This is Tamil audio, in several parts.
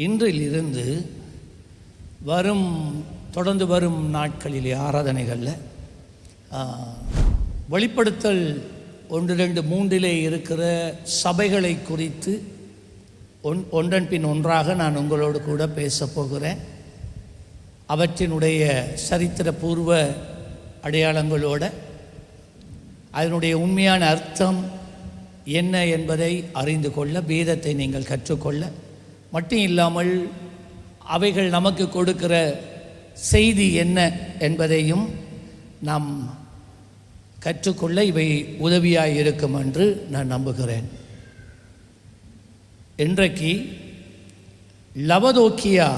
இன்றிலிருந்து தொடர்ந்து வரும் நாட்களிலே ஆராதனைகளில் வெளிப்படுத்தல் 1, 2, 3 இருக்கிற சபைகளை குறித்து ஒன்றன் பின் ஒன்றாக நான் உங்களோடு கூட பேசப் போகிறேன். அவற்றினுடைய சரித்திரபூர்வ அடையாளங்களோட அதனுடைய உண்மையான அர்த்தம் என்ன என்பதை அறிந்து கொள்ள, வேதத்தை நீங்கள் கற்றுக்கொள்ள மட்டும் இல்லாமல் அவைகள் நமக்கு கொடுக்கிற செய்தி என்ன என்பதையும் நாம் கற்றுக்கொள்ள இவை உதவியாக இருக்கும் என்று நான் நம்புகிறேன். இன்றைக்கு லவோதிக்கியா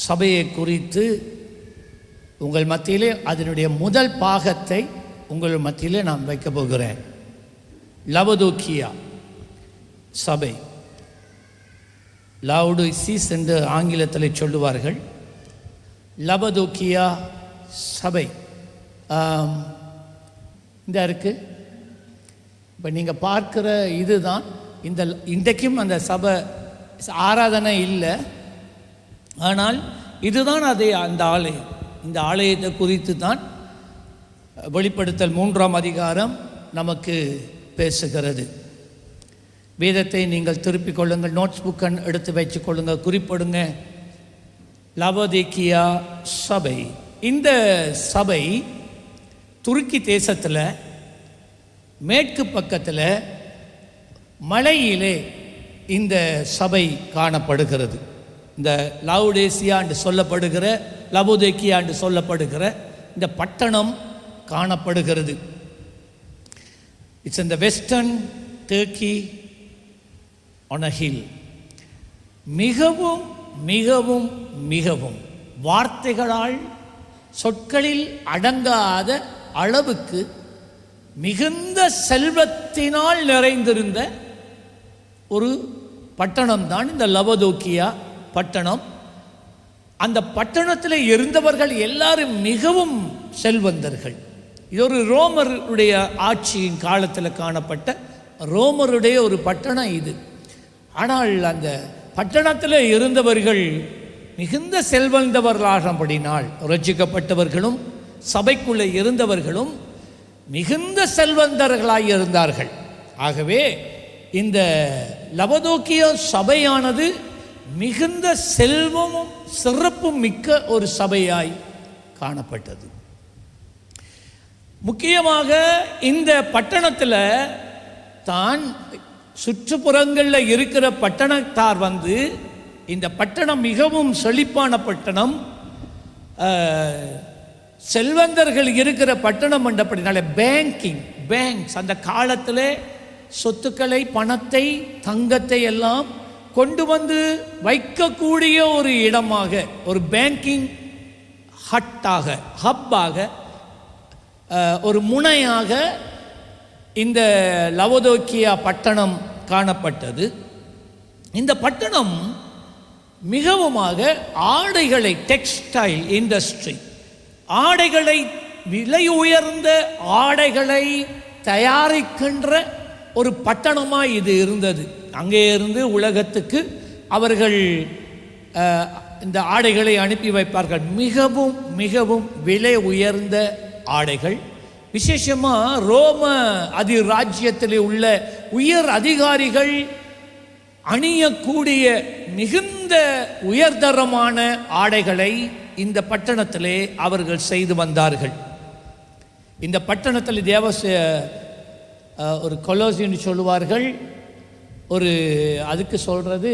சபையை குறித்து உங்கள் மத்தியிலே அதனுடைய முதல் பாகத்தை உங்கள் மத்தியிலே நான் வைக்கப் போகிறேன். லவோதிக்கியா சபை, லாவோடிசீஸ் என்று ஆங்கிலத்தில் சொல்லுவார்கள். லவோதிக்கியா சபை இந்த இருக்குது. இப்போ நீங்கள் பார்க்குற இதுதான் இன்றைக்கும் அந்த சபை ஆராதனை இல்லை, ஆனால் இதுதான் அந்த ஆலயம். இந்த ஆலயத்தை குறித்து தான் வெளிப்படுத்தல் 3ஆம் அதிகாரம் நமக்கு பேசுகிறது. வேதத்தை நீங்கள் திருப்பிக் கொள்ளுங்கள், நோட்ஸ் புக்கை எடுத்து வச்சுக்கொள்ளுங்கள், குறிப்பிடுங்க. லவோதிக்கியா சபை, இந்த சபை துருக்கி தேசத்தில் மேற்கு பக்கத்தில் மலையிலே இந்த சபை காணப்படுகிறது. இந்த லவோடிசியா என்று சொல்லப்படுகிற, லவோதிக்கியா என்று சொல்லப்படுகிற இந்த பட்டணம் காணப்படுகிறது. It's in the western Turkey on a hill. மிகவும் மிகவும் மிகவும் வார்த்தைகளால் சொற்களில் அடங்காத அளவுக்கு மிகுந்த செல்வத்தினால் நிறைந்திருந்த ஒரு பட்டணம் தான் இந்த லவோதிக்கியா பட்டணம். அந்த பட்டணத்தில் இருந்தவர்கள் எல்லாரும் மிகவும் செல்வந்தர்கள். இது ஒரு ரோமருடைய ஆட்சியின் காலத்தில் காணப்பட்ட ரோமருடைய ஒரு பட்டணம் இது. ஆனால் அந்த பட்டணத்தில் இருந்தவர்கள் மிகுந்த செல்வந்தவர்களானபடினால் ரட்சிக்கப்பட்டவர்களும் சபைக்குள்ளே இருந்தவர்களும் மிகுந்த செல்வந்தர்களாக இருந்தார்கள். ஆகவே இந்த லவோதிக்கியா சபையானது மிகுந்த செல்வமும் சிறப்பும் மிக்க ஒரு சபையாய் காணப்பட்டது. முக்கியமாக இந்த பட்டணத்தில் தான் சுற்றுப்புறங்களில் இருக்கிற பட்டணத்தார் இந்த பட்டணம் மிகவும் செழிப்பான பட்டணம், செல்வந்தர்கள் இருக்கிற பட்டணம் என்றபடினால பேங்க்ஸ் அந்த காலத்தில் சொத்துக்களை, பணத்தை, தங்கத்தை எல்லாம் கொண்டு வந்து வைக்கக்கூடிய ஒரு இடமாக, ஒரு பேங்கிங் ஹப்பாக, ஒரு முனையாக இந்த லவோதிக்கியா பட்டணம் காணப்பட்டது. இந்த பட்டணம் மிகவுமாக ஆடைகளை, டெக்ஸ்டைல் இண்டஸ்ட்ரி, ஆடைகளை, விலை உயர்ந்த ஆடைகளை தயாரிக்கின்ற ஒரு பட்டணமாக இது இருந்தது. அங்கே இருந்து உலகத்துக்கு அவர்கள் இந்த ஆடைகளை அனுப்பி வைப்பார்கள். மிகவும் மிகவும் விலை உயர்ந்த ஆடைகள். விசேஷமாக ரோம அதிராஜ்யத்தில் உள்ள உயர் அதிகாரிகள் அணியக்கூடிய மிகுந்த உயர்தரமான ஆடைகளை இந்த பட்டணத்திலே அவர்கள் செய்து வந்தார்கள். இந்த பட்டணத்தில் ஒரு கொலோசின்னு சொல்லுவார்கள், அதுக்கு சொல்கிறது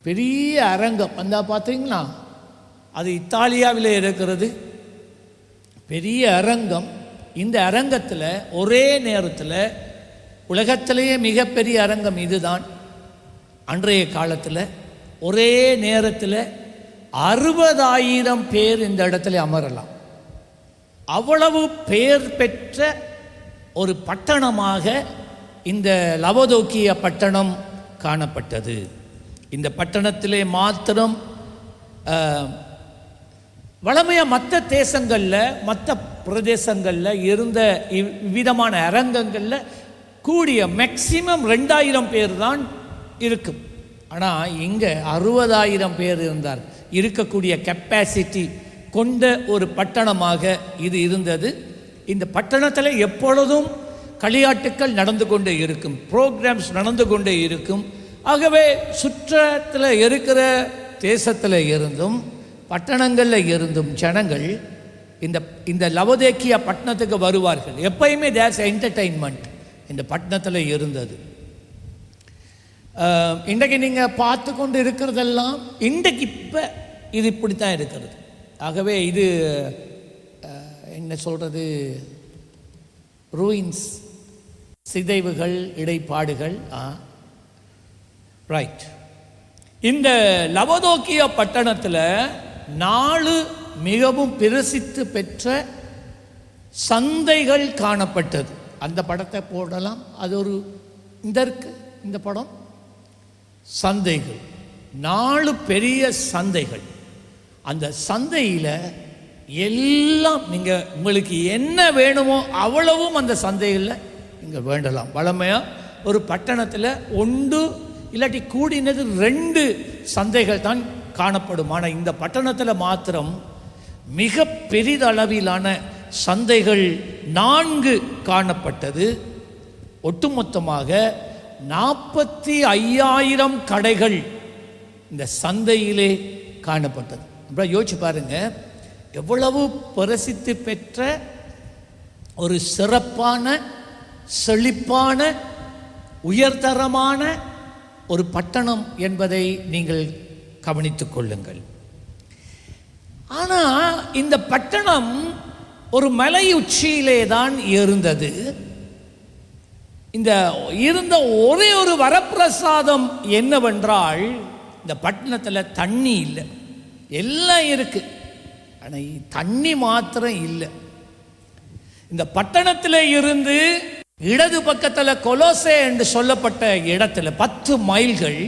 பெரிய அரங்கம். பார்த்தீங்களா, அது இத்தாலியாவில் இருக்கிறது, பெரிய அரங்கம். இந்த அரங்கத்தில் ஒரே நேரத்தில், உலகத்திலேயே மிகப்பெரிய அரங்கம் இதுதான். அன்றைய காலத்தில் ஒரே நேரத்தில் 60,000 பேர் இந்த இடத்துல அமரலாம். அவ்வளவு பெயர் பெற்ற ஒரு பட்டணமாக இந்த லவோதிக்கியா பட்டணம் காணப்பட்டது. இந்த பட்டணத்திலே மாத்திரம் வளமையாக மற்ற தேசங்களில், மற்ற பிரதேசங்களில் இருந்த விதமான அரங்கங்களில் கூடிய மேக்சிமம் 2000 பேர் தான் இருக்கும். ஆனால் இங்கே 60,000 பேர் இருந்தார். இருக்கக்கூடிய கெப்பாசிட்டி கொண்ட ஒரு பட்டணமாக இது இருந்தது. இந்த பட்டணத்தில் எப்பொழுதும் களியாட்டுக்கள் நடந்து கொண்டே இருக்கும், ப்ரோக்ராம்ஸ் நடந்து கொண்டே இருக்கும். ஆகவே சுற்றத்தில் இருக்கிற தேசத்தில் இருந்தும் பட்டணங்களில் இருந்தும் ஜனங்கள் இந்த லவோதேக்கியா பட்டணத்துக்கு வருவார்கள். எப்பயுமே தேர்ஸ் என்டர்டெயின்மெண்ட் இந்த பட்டணத்தில் இருந்தது. இன்றைக்கு நீங்கள் பார்த்து கொண்டு இருக்கிறதெல்லாம் இன்றைக்கு இப்போ இது இப்படி தான் இருக்கிறது. ஆகவே இது என்ன சொல்கிறது, ரூயின்ஸ், சிதைவுகள், இடைப்பாடுகள். ரைட். இந்த லவோதேக்கியா பட்டணத்தில் 4 மிகவும் பிரசித்தி பெற்ற சந்தைகள் காணப்பட்டது. அந்த படத்தை போடலாம். அது ஒரு இந்த படம் சந்தைகள், 4 பெரிய சந்தைகள். அந்த சந்தையில் எல்லாம் நீங்கள் உங்களுக்கு என்ன வேணுமோ அவ்வளவும் அந்த சந்தைகளில் நீங்கள் வேண்டலாம். வளமையாக ஒரு பட்டணத்தில் 1 இல்லாட்டி கூடினது 2 சந்தைகள் தான் காணப்படும். ஆனால் இந்த பட்டணத்தில் மாத்திரம் மிக பெரிதளவிலான சந்தைகள் 4 காணப்பட்டது. ஒட்டுமொத்தமாக 45,000 கடைகள் இந்த சந்தையிலே காணப்பட்டது. அப்புறம் யோசிச்சு பாருங்க, எவ்வளவு பிரசித்தி பெற்ற ஒரு சிறப்பான, செழிப்பான, உயர்தரமான ஒரு பட்டணம் என்பதை நீங்கள் கவனித்துக் கொள்ளுங்கள். ஆனால் இந்த பட்டணம் ஒரு மலை உச்சியிலே தான் இருந்தது. இந்த இருந்த ஒரே ஒரு வரப்பிரசாதம் என்னவென்றால், இந்த பட்டணத்தில் தண்ணி இல்லை. எல்லாம் இருக்கு, ஆனால் தண்ணி மாத்திரம் இல்லை. இந்த பட்டணத்தில் இருந்து இடது பக்கத்தில் கொலோசே என்று சொல்லப்பட்ட இடத்துல 10 மைல்கள்,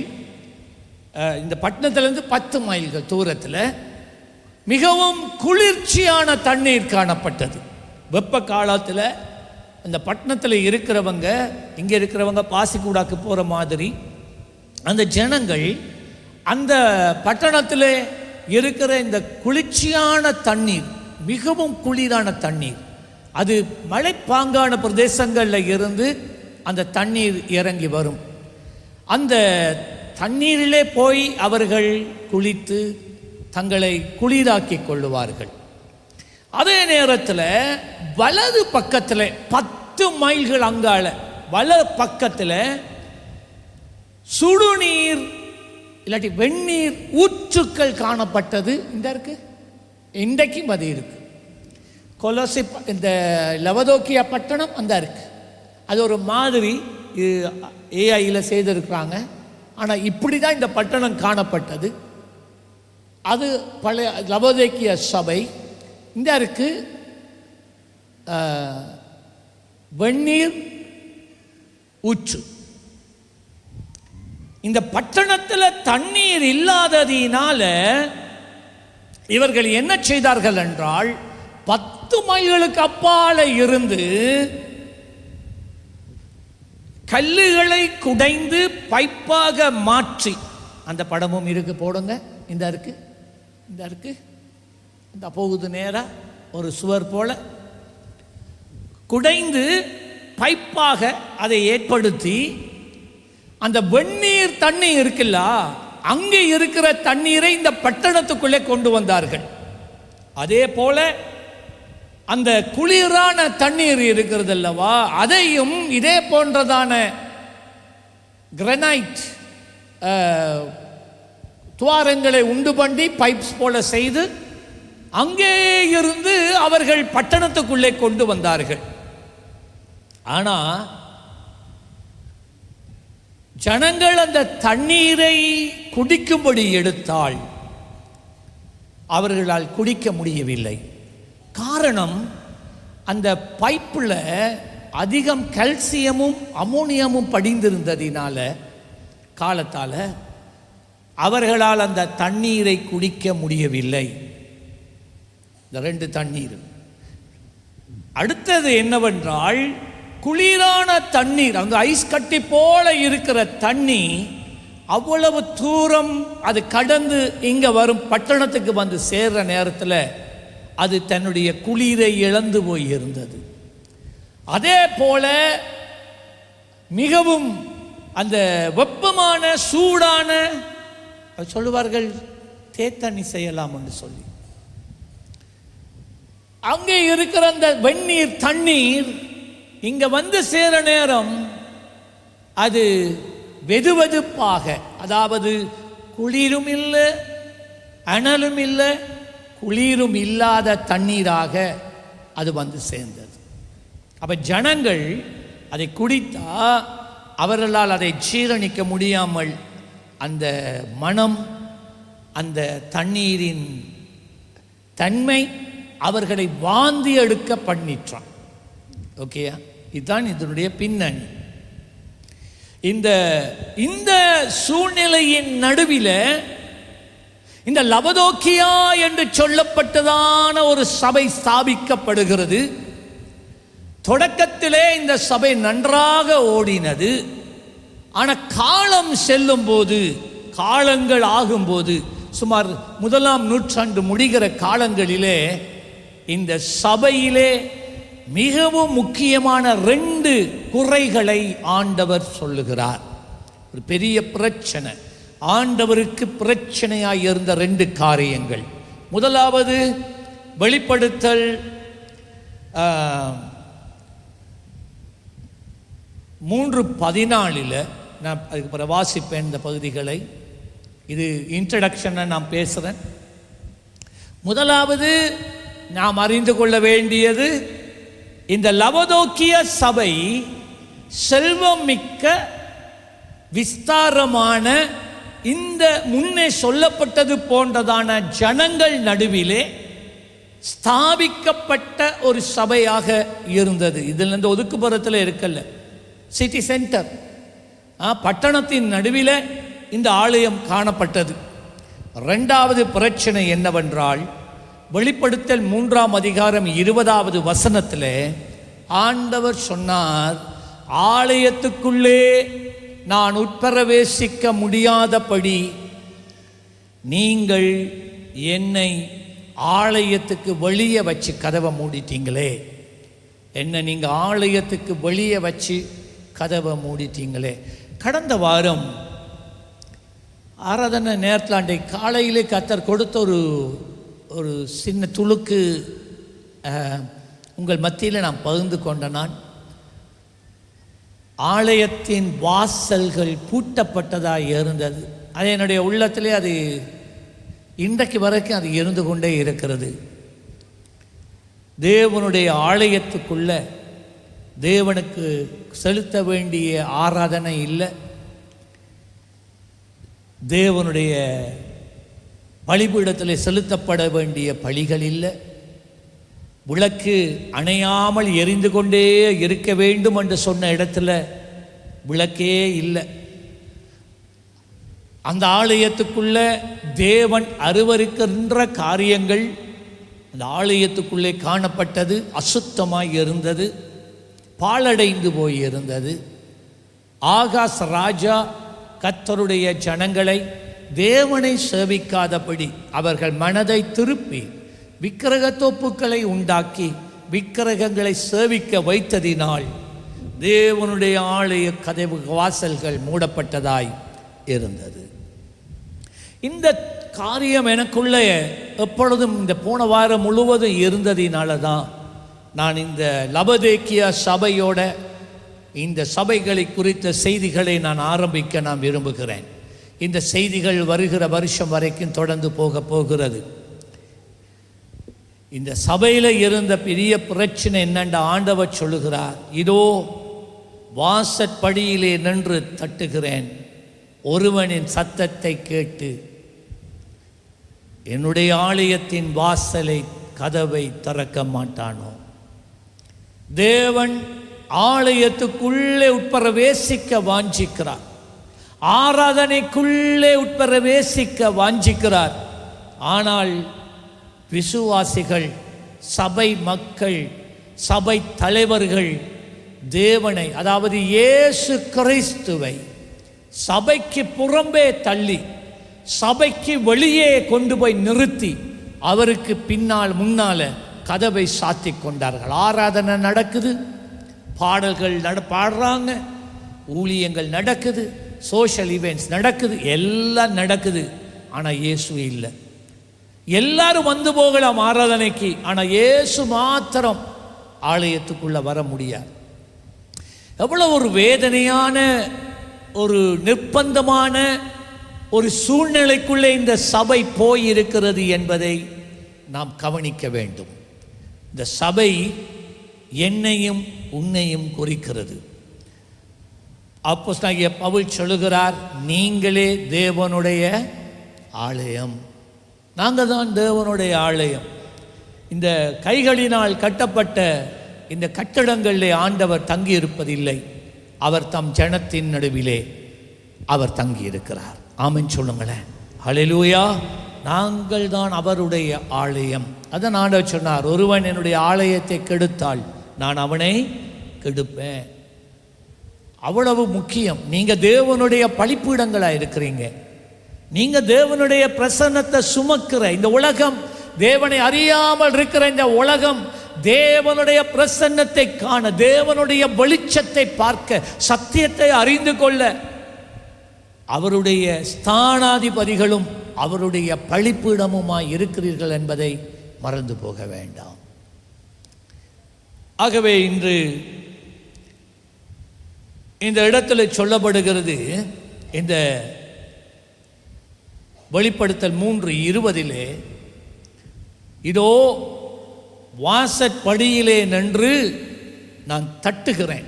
இந்த பட்டணத்திலிருந்து 10 மைல்கள் தூரத்தில் மிகவும் குளிர்ச்சியான தண்ணீர் காணப்பட்டது. வெப்ப காலத்தில் அந்த பட்டணத்தில் இருக்கிறவங்க, இங்கே இருக்கிறவங்க பாசிக்கூடாக்கு போகிற மாதிரி அந்த ஜனங்கள் அந்த பட்டணத்தில் இருக்கிற இந்த குளிர்ச்சியான தண்ணீர், மிகவும் குளிரான தண்ணீர், அது மலைப்பாங்கான பிரதேசங்களில் இருந்து அந்த தண்ணீர் இறங்கி வரும். அந்த தண்ணீரிலே போய் அவர்கள் குளித்து தங்களை குளிராக்கி கொள்ளுவார்கள். அதே நேரத்தில் வலது பக்கத்தில் 10 மைல்கள் அங்கால வலது பக்கத்தில் சுடுநீர் இல்லாட்டி வெந்நீர் ஊற்றுக்கள் காணப்பட்டது. இன்றைக்கும் அது இருக்கு. கொலோசை இந்த லவோதேக்கியா பட்டணம் அந்த இருக்கு. அது ஒரு மாதிரி ஏஐயில் செய்திருக்கிறாங்க. ஆனால் இப்படி தான் இந்த பட்டணம் காணப்பட்டது. அது பழைய லவோதேக்கியா சபை. இந்த இருக்கு வெந்நீர் ஊற்று. இந்த பட்டணத்தில் தண்ணீர் இல்லாததினால இவர்கள் என்ன செய்தார்கள் என்றால், 10 மைல்களுக்கு அப்பால இருந்து கல்லுகளை குடைந்து பைப்பாக மாற்றி, அந்த படமும் இருக்கு, போடுங்க. இந்த இருக்கு இந்த போகுது நேரா ஒரு சுவர் போல குடைந்து பைப்பாக அதை ஏற்படுத்தி அந்த வெந்நீர் தண்ணி இருக்குல்ல, அங்கே இருக்கிற தண்ணீரை இந்த பட்டணத்துக்குள்ளே கொண்டு வந்தார்கள். அதே போல அந்த குளிரான தண்ணீர் இருக்கிறது அல்லவா, அதையும் இதே போன்றதான கிரானைட் துவாரங்களை உண்டு பண்ணி பைப்ஸ் போல செய்து அங்கே இருந்து அவர்கள் பட்டணத்துக்குள்ளே கொண்டு வந்தார்கள். ஆனா ஜனங்கள் அந்த தண்ணீரை குடிக்கும்படி எடுத்தால் அவர்களால் குடிக்க முடியவில்லை. காரணம், அந்த பைப்பில் அதிகம் கால்சியமும் அமோனியமும் படிந்திருந்ததினால காலத்தால் அவர்களால் அந்த தண்ணீரை குடிக்க முடியவில்லை. இந்த 2 தண்ணீர். அடுத்தது என்னவென்றால், குளிரான தண்ணீர், அங்கே ஐஸ் கட்டி போல இருக்கிற தண்ணி அவ்வளவு தூரம் அது கடந்து இங்கே வரும் பட்டணத்துக்கு வந்து சேர்ற நேரத்தில் அது தன்னுடைய குளிரை இழந்து போய் இருந்தது. அதே போல மிகவும் அந்த வெப்பமான சூடான சொல்லுவார்கள் தேத்தண்ணி செய்யலாம் என்று சொல்லி அங்கே இருக்கிற அந்த வெந்நீர் தண்ணீர் இங்க வந்து சேர நேரம் அது வெதுவெதுப்பாக, அதாவது குளிரும் இல்லை அனலும் இல்லை குளிரும் இல்லாத தண்ணீராக அது வந்து சேர்ந்தது. அப்ப ஜனங்கள் அதை குடித்தா அவர்களால் அதை ஜீரணிக்க முடியாமல் அந்த மனம், அந்த தண்ணீரின் தன்மை அவர்களை வாந்தி எடுக்க பண்ணிற்றான். ஓகேயா? இதுதான் இதனுடைய பின்னணி. இந்த சூழ்நிலையின் நடுவில் இந்த லபதோக்கியா என்று சொல்லப்பட்டதான ஒரு சபை ஸ்தாபிக்கப்படுகிறது. தொடக்கத்திலே இந்த சபை நன்றாக ஓடினது. ஆனால் காலம் செல்லும் போது, காலங்கள் ஆகும்போது, சுமார் 1ஆம் நூற்றாண்டு முடிகிற காலங்களிலே இந்த சபையிலே மிகவும் முக்கியமான 2 குறைகளை ஆண்டவர் சொல்லுகிறார். ஒரு பெரிய பிரச்சனை, ஆண்டவருக்கு பிரச்சனையாய் இருந்த 2 காரியங்கள். முதலாவது வெளிப்படுத்தல் 3:14. நான் அதுக்கு பிறகு வாசிப்பேன் இந்த பகுதிகளை. இது இன்ட்ரடக்ஷனை நான் பேசுகிறேன். முதலாவது நாம் அறிந்து கொள்ள வேண்டியது, இந்த லவோதிக்கேய சபை செல்வம் மிக்க விஸ்தாரமான இந்த முன்னே சொல்லப்பட்டது போன்றதான ஜனங்கள் நடுவிலே ஸ்தாபிக்கப்பட்ட ஒரு சபையாக இருந்தது. இதில் இந்த ஒதுக்குப்புறத்தில் இருக்கல்ல, சிட்டி சென்டர், பட்டணத்தின் நடுவில் இந்த ஆலயம் காணப்பட்டது. 2வது பிரச்சனை என்னவென்றால், வெளிப்படுத்தல் 3ஆம் அதிகாரம் 20வது வசனத்தில் ஆண்டவர் சொன்னார், ஆலயத்துக்குள்ளே நான் உட்பிரவேசிக்க முடியாதபடி நீங்கள் என்னை ஆலயத்துக்கு வெளியே வச்சு கதவை மூடிட்டீங்களே, என்ன நீங்கள் ஆலயத்துக்கு வெளியே வச்சு கதவை மூடிட்டீங்களே. கடந்த வாரம் ஆராதனை நேரத்தில் அன்றைக்கு காலையிலே கர்த்தர் கொடுத்த ஒரு சின்ன துளுக்கு உங்கள் மத்தியில் நான் பகிர்ந்து கொண்ட, நான் ஆலயத்தின் வாசல்கள் பூட்டப்பட்டதாக இருந்தது. அது என்னுடைய உள்ளத்திலே அது இன்றைக்கு வரைக்கும் அது இருந்து கொண்டே இருக்கிறது. தேவனுடைய ஆலயத்துக்குள்ள தேவனுக்கு செலுத்த வேண்டிய ஆராதனை இல்லை, தேவனுடைய பலிபீடத்தில் செலுத்தப்பட வேண்டிய பலிகள் இல்லை, விளக்கு அணையாமல் எரிந்து கொண்டே இருக்க வேண்டும் என்று சொன்ன இடத்துல விளக்கே இல்லை. அந்த ஆலயத்துக்குள்ள தேவன் அருவருக்கின்ற காரியங்கள் அந்த ஆலயத்துக்குள்ளே காணப்பட்டது. அசுத்தமாய் இருந்தது, பாழடைந்து போய் இருந்தது. ஆகாஸ் ராஜா கர்த்தருடைய ஜனங்களை தேவனை சேவிக்காதபடி அவர்கள் மனதை திருப்பி விக்கிரகத்தோப்புக்களை உண்டாக்கி விக்கிரகங்களை சேவிக்க வைத்ததினால் தேவனுடைய ஆலய கதவு வாசல்கள் மூடப்பட்டதாய் இருந்தது. இந்த காரியம் எனக்குள்ளே எப்பொழுதும் இந்த போன வாரம் முழுவதும் இருந்ததினால தான் நான் இந்த லவோதிக்கேய சபையோட இந்த சபைகளை குறித்த செய்திகளை நான் ஆரம்பிக்க நான் விரும்புகிறேன். இந்த செய்திகள் வருகிற வருஷம் வரைக்கும் தொடர்ந்து போகிறது. இந்த சபையில் இருந்த பெரிய பிரச்சனை என்னென்ற ஆண்டவர் சொல்லுகிறார், இதோ வாசற்படியிலே நின்று தட்டுகிறேன், ஒருவனின் சத்தத்தை கேட்டு என்னுடைய ஆலயத்தின் வாசலை கதவை திறக்க மாட்டானோ. தேவன் ஆலயத்துக்குள்ளே உட்பிரவேசிக்க வாஞ்சிக்கிறார், ஆராதனைக்குள்ளே உட்பிரவேசிக்க வாஞ்சிக்கிறார். ஆனால் விசுவாசிகள், சபை மக்கள், சபை தலைவர்கள் தேவனை, அதாவது இயேசு கிறிஸ்துவை சபைக்கு புறம்பே தள்ளி சபைக்கு வெளியே கொண்டு போய் நிறுத்தி அவருக்கு பின்னால் முன்னால கதவை சாத்தி கொண்டார்கள். ஆராதனை நடக்குது, பாடல்கள் பாடுறாங்க, ஊழியங்கள் நடக்குது, சோஷியல் ஈவெண்ட்ஸ் நடக்குது, எல்லாம் நடக்குது. ஆனால் இயேசு இல்லை. எல்லாரும் வந்து போகலாம் ஆராதனைக்கு, ஆனால் இயேசு மாத்திரம் ஆலயத்துக்குள்ள வர முடியாது. எவ்வளோ ஒரு வேதனையான ஒரு நிர்பந்தமான ஒரு சூழ்நிலைக்குள்ளே இந்த சபை போயிருக்கிறது என்பதை நாம் கவனிக்க வேண்டும். இந்த சபை என்னையும் உன்னையும் குறிக்கிறது. அப்போஸ்தலனாகிய பவுல் சொல்லுகிறார், நீங்களே தேவனுடைய ஆலயம். நாங்கள் தான் தேவனுடைய ஆலயம். இந்த கைகளினால் கட்டப்பட்ட இந்த கட்டடங்களிலே ஆண்டவர் தங்கி இருப்பதில்லை. அவர் தம் ஜனத்தின் நடுவிலே அவர் தங்கி இருக்கிறார். ஆமென் சொல்லுங்களேன். ஹல்லேலூயா. நாங்கள் தான் அவருடைய ஆலயம். அதான் ஆண்டவர் சொன்னார், ஒருவன் என்னுடைய ஆலயத்தை கெடுத்தால் நான் அவனை கெடுப்பேன். அவ்வளவு முக்கியம். நீங்க தேவனுடைய பலிப்பீடங்களாக இருக்கிறீங்க. நீங்க தேவனுடைய பிரசன்னத்தை சுமக்கிற இந்த உலகம், தேவனை அறியாமல் இருக்கிற இந்த உலகம் தேவனுடைய பிரசன்னத்தை காண, தேவனுடைய வெளிச்சத்தை பார்க்க, சத்தியத்தை அறிந்து கொள்ள அவருடைய ஸ்தானாதிபதிகளும் அவருடைய பலிப்பீடமுமாய் இருக்கிறீர்கள் என்பதை மறந்து போக வேண்டாம். ஆகவே இன்று இந்த இடத்துல சொல்லப்படுகிறது, இந்த வெளிப்படுத்தல் 3:20 இதோ வாசற்படியிலே நின்று நான் தட்டுகிறேன்.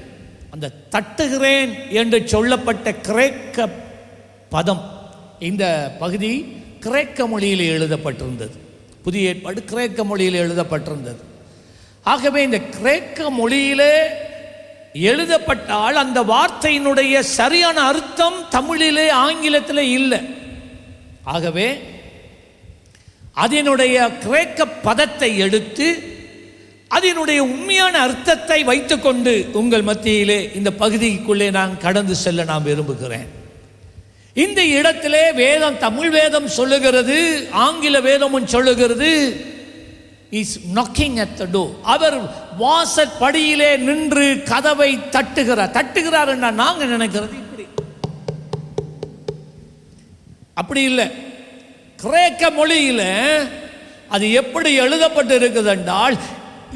அந்த தட்டுகிறேன் என்று சொல்லப்பட்ட கிரேக்க பதம், இந்த பகுதி கிரேக்க மொழியில் எழுதப்பட்டிருந்தது. புதிய ஏற்பாடு கிரேக்க மொழியில் எழுதப்பட்டிருந்தது. ஆகவே இந்த கிரேக்க மொழியிலே எழுதப்பட்டால் அந்த வார்த்தையினுடைய சரியான அர்த்தம் தமிழிலே ஆங்கிலத்தில் இல்லை. ஆகவே அதனுடைய கிரேக்க பதத்தை எடுத்து அதனுடைய உண்மையான அர்த்தத்தை வைத்துக்கொண்டு உங்கள் மத்தியிலே இந்த பகுதிக்குள்ளே நான் கடந்து செல்ல நான் விரும்புகிறேன். இந்த இடத்திலே வேதம், தமிழ் வேதம் சொல்லுகிறது, ஆங்கில வேதமும் சொல்லுகிறது, is knocking at the door. அவர் வாசற்படியிலே நின்று கதவை தட்டுகிறார். தட்டுகிறார் என்றா நாங்கள் நினைக்கிறது இப்படி, அப்படி இல்லை. கிரேக்க மொழியில அது எப்படி எழுதப்பட்டு இருக்குது என்றால்,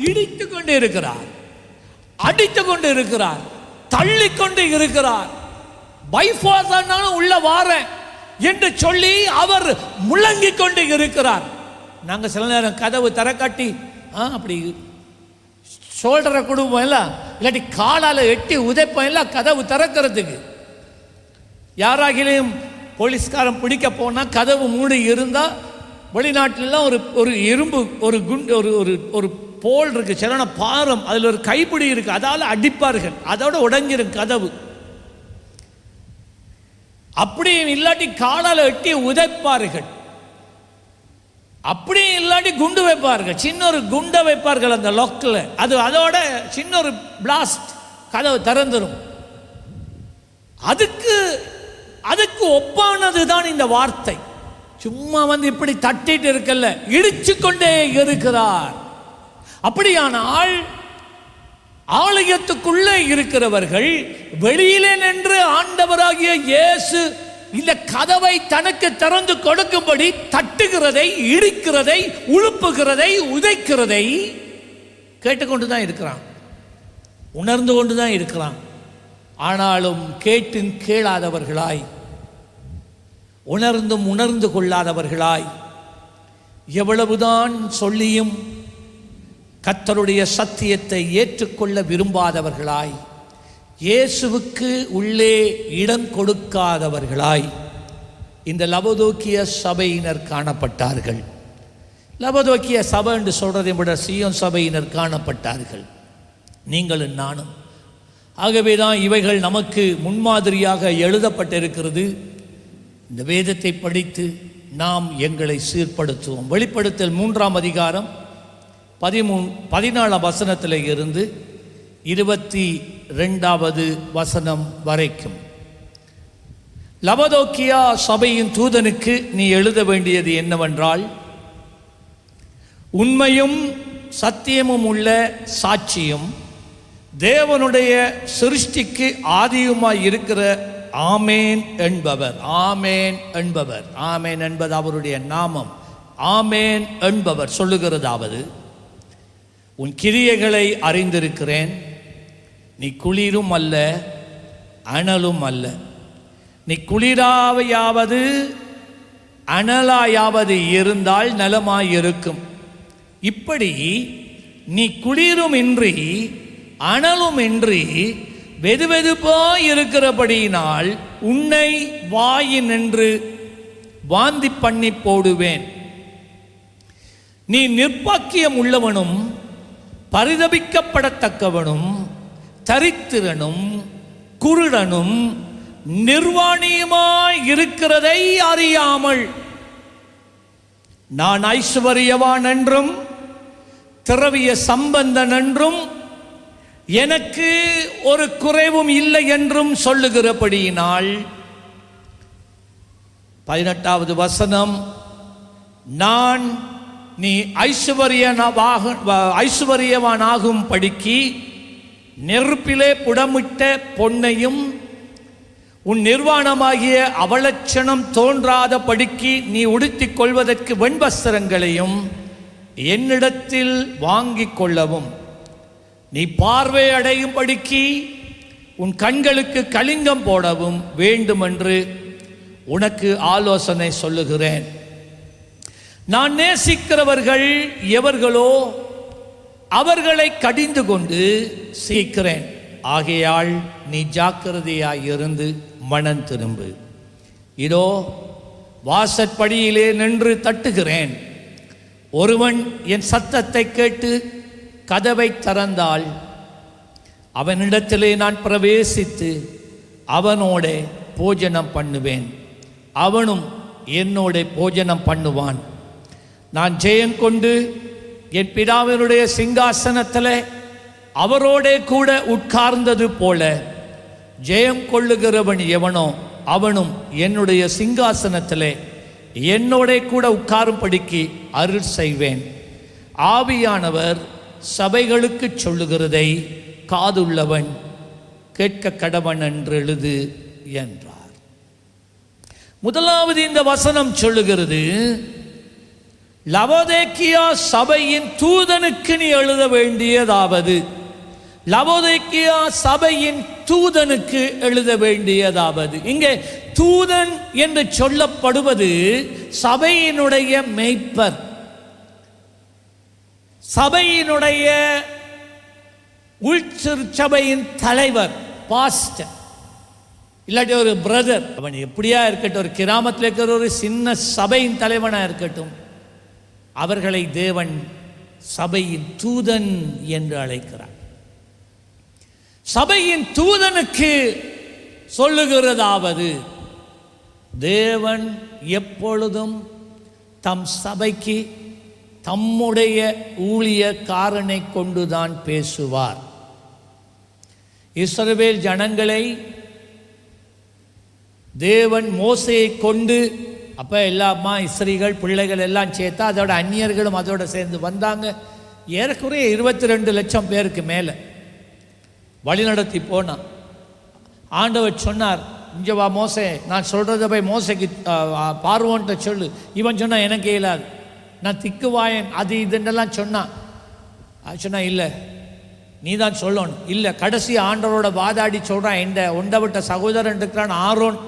இடித்து கொண்டு இருக்கிறார், அடித்து கொண்டு இருக்கிறார், தள்ளி கொண்டு இருக்கிறார், பைஃபாஸானாலும் உள்ள வார என்று சொல்லி அவர் முழங்கிக் கொண்டு இருக்கிறார். நாங்கள் சில நேரம் கதவு தரக்காட்டி அப்படி ஷோல்டரை கொடுப்போம் இல்லை, இல்லாட்டி காலால் எட்டி உதைப்போம் இல்லை கதவு திறக்கிறதுக்கு. யாராகிலையும் போலீஸ்காரன் பிடிக்க போனால் கதவு மூடி இருந்தால், வெளிநாட்டிலலாம் ஒரு இரும்பு ஒரு குண்டு ஒரு போல் இருக்கு, சிலன பாரம், அதில் ஒரு கைப்பிடி இருக்கு, அதால் அடிப்பார்கள், அதோட உடைஞ்சிரும் கதவு. அப்படியும் இல்லாட்டி காலால் எட்டி உதைப்பார்கள், அப்படியும் இல்லாட்டி குண்டு வைப்பார்கள், சின்ன ஒரு குண்டை வைப்பார்கள் அந்த லொக்கில், அது அதோட சின்ன ஒரு பிளாஸ்ட், கதவு திறந்துடும். அதுக்கு ஒப்பானது தான் இந்த வார்த்தை. சும்மா இப்படி தட்டிட்டு இருக்கல்ல, இடிச்சு கொண்டே இருக்கிறார். அப்படியானால் ஆலயத்துக்குள்ளே இருக்கிறவர்கள் வெளியிலே நின்று ஆண்டவராகிய இயேசு இந்த கதவை தனக்கு திறந்து கொடுக்கும்படி தட்டுகிறதை, இடிக்கிறதை, உழுப்புகிறதை, உதைக்கிறதை கேட்டுக்கொண்டுதான் இருக்கிறான், உணர்ந்து கொண்டுதான் இருக்கிறான். ஆனாலும் கேட்டும் கேளாதவர்களாய், உணர்ந்தும் உணர்ந்து கொள்ளாதவர்களாய், எவ்வளவுதான் சொல்லியும் கர்த்தருடைய சத்தியத்தை ஏற்றுக்கொள்ள விரும்பாதவர்களாய், இயேசுவுக்கு உள்ளே இடம் கொடுக்காதவர்களாய் இந்த லவோதோக்கிய சபையினர் காணப்பட்டார்கள். லவோதோக்கிய சபை என்று சொல்றதை விட சீயோன் சபையினர் காணப்பட்டார்கள், நீங்களும் நானும். ஆகவேதான் இவைகள் நமக்கு முன்மாதிரியாக எழுதப்பட்டிருக்கிறது. இந்த வேதத்தை படித்து நாம் எங்களை சீர்படுத்துவோம். வெளிப்படுத்தல் 3:14 வசனத்தில் இருந்து 22 வசனம் வரைக்கும். லவோதிக்கேயா சபையின் தூதனுக்கு நீ எழுத வேண்டியது என்னவென்றால், உண்மையும் சத்தியமும் உள்ள சாட்சியும் தேவனுடைய சிருஷ்டிக்கு ஆதியுமாய் இருக்கிற ஆமேன் என்பவர். ஆமேன் என்பவர், ஆமேன் என்பது அவருடைய நாமம். ஆமேன் என்பவர் சொல்லுகிறதாவது, உன் கிரியைகளை அறிந்திருக்கிறேன். நீ குளிரும் அல்ல அனலும் அல்ல. நீ குளிராவையாவது அனலாயாவது இருந்தால் நலமாயிருக்கும். இப்படி நீ குளிரும் இன்றி அனலும் இன்றி வெதுவெதுப்பாய் இருக்கிறபடியினால் உன்னை வாயினின்று வாந்தி பண்ணி போடுவேன். நீ நிர்பாக்கியம் உள்ளவனும் பரிதபிக்கப்படத்தக்கவனும் தரித்திரனும் குருடனும் நிர்வாணியுமாய் இருக்கிறதை அறியாமல் நான் ஐஸ்வர்யவான் என்றும் திரவிய சம்பந்தன் என்றும் எனக்கு ஒரு குறைவும் இல்லை என்றும் சொல்லுகிறபடியினால் 18வது வசனம், நான் நீ ஐஸ்வர்யவானாகும் படிக்கு நெருப்பிலே புடமிட்ட பொன்னையும் உன் நிர்வாணமாகிய அவலட்சணம் தோன்றாத படிக்கு நீ உடுத்திக் கொள்வதற்கு வெண்வஸ்திரங்களையும் என்னிடத்தில் வாங்கிக் கொள்ளவும், நீ பார்வை அடையும் படிக்கு உன் கண்களுக்கு கலிங்கம் போடவும் வேண்டுமென்று உனக்கு ஆலோசனை சொல்லுகிறேன். நான் நேசிக்கிறவர்கள் எவர்களோ அவர்களை கடிந்து கொண்டு சீக்கிறேன். ஆகையால் நீ ஜாக்கிரதையாயிருந்து மனம் திரும்பு. இதோ வாசற்படியிலே நின்று தட்டுகிறேன். ஒருவன் என் சத்தத்தை கேட்டு கதவை திறந்தால் அவனிடத்திலே நான் பிரவேசித்து அவனோட போஜனம் பண்ணுவேன், அவனும் என்னோட போஜனம் பண்ணுவான். நான் ஜெயம் கொண்டு என் பிதாவினுடைய சிங்காசனத்தில் அவரோட கூட உட்கார்ந்தது போல ஜெயம் கொள்ளுகிறவன் எவனோ அவனும் என்னுடைய சிங்காசனத்தில் என்னோட கூட உட்காரும்படிக்கு அருள் செய்வேன். ஆவியானவர் சபைகளுக்கு சொல்லுகிறதை காதுள்ளவன் கேட்க கடவன் என்று எழுது என்றார். முதலாவது இந்த வசனம் சொல்லுகிறது, லவோதிக்கேயா சபையின் தூதனுக்கு நீ எழுத வேண்டியதாவது, லவோதிக்கேயா சபையின் தூதனுக்கு எழுத வேண்டியதாவது. இங்கே தூதன் என்று சொல்லப்படுவது சபையினுடைய மேய்ப்பர், சபையினுடைய உள்சபையின் தலைவர், பாஸ்டர், இல்லாட்டி ஒரு பிரதர். அவன் எப்படியா இருக்கட்டும், ஒரு கிராமத்தில் இருக்கிற ஒரு சின்ன சபையின் தலைவனாக இருக்கட்டும், அவர்களை தேவன் சபையின் தூதன் என்று அழைக்கிறார். சபையின் தூதனுக்கு சொல்லுகிறதாவது, தேவன் எப்பொழுதும் தம் சபைக்கு தம்முடைய ஊழியக்காரனை கொண்டுதான் பேசுவார். இஸ்ரவேல் ஜனங்களை தேவன் மோசையை கொண்டு, அப்போ எல்லாமா ஸ்திரீகள் பிள்ளைகள் எல்லாம் சேர்த்தா அதோட அந்நியர்களும் அதோட சேர்ந்து வந்தாங்க. ஏறக்குறைய 22 லட்சம் பேருக்கு மேலே வழிநடத்தி போனான். ஆண்டவர் சொன்னார், இங்கே வா மோசே, நான் சொல்கிறத போய் மோசைக்கு பார்வோன்ட்ட சொல்லு. இவன் சொன்னான், எனக்கு இயலாது, நான் திக்குவாயன் அது இதுன்னெல்லாம் சொன்னான். சொன்னா இல்லை, நீ தான் சொல்லணும். இல்லை, கடைசி ஆண்டவரோட வாதாடி சொல்கிறான், எந்த ஒண்டை விட்ட சகோதரன் இருக்கிறான் ஆரோன்,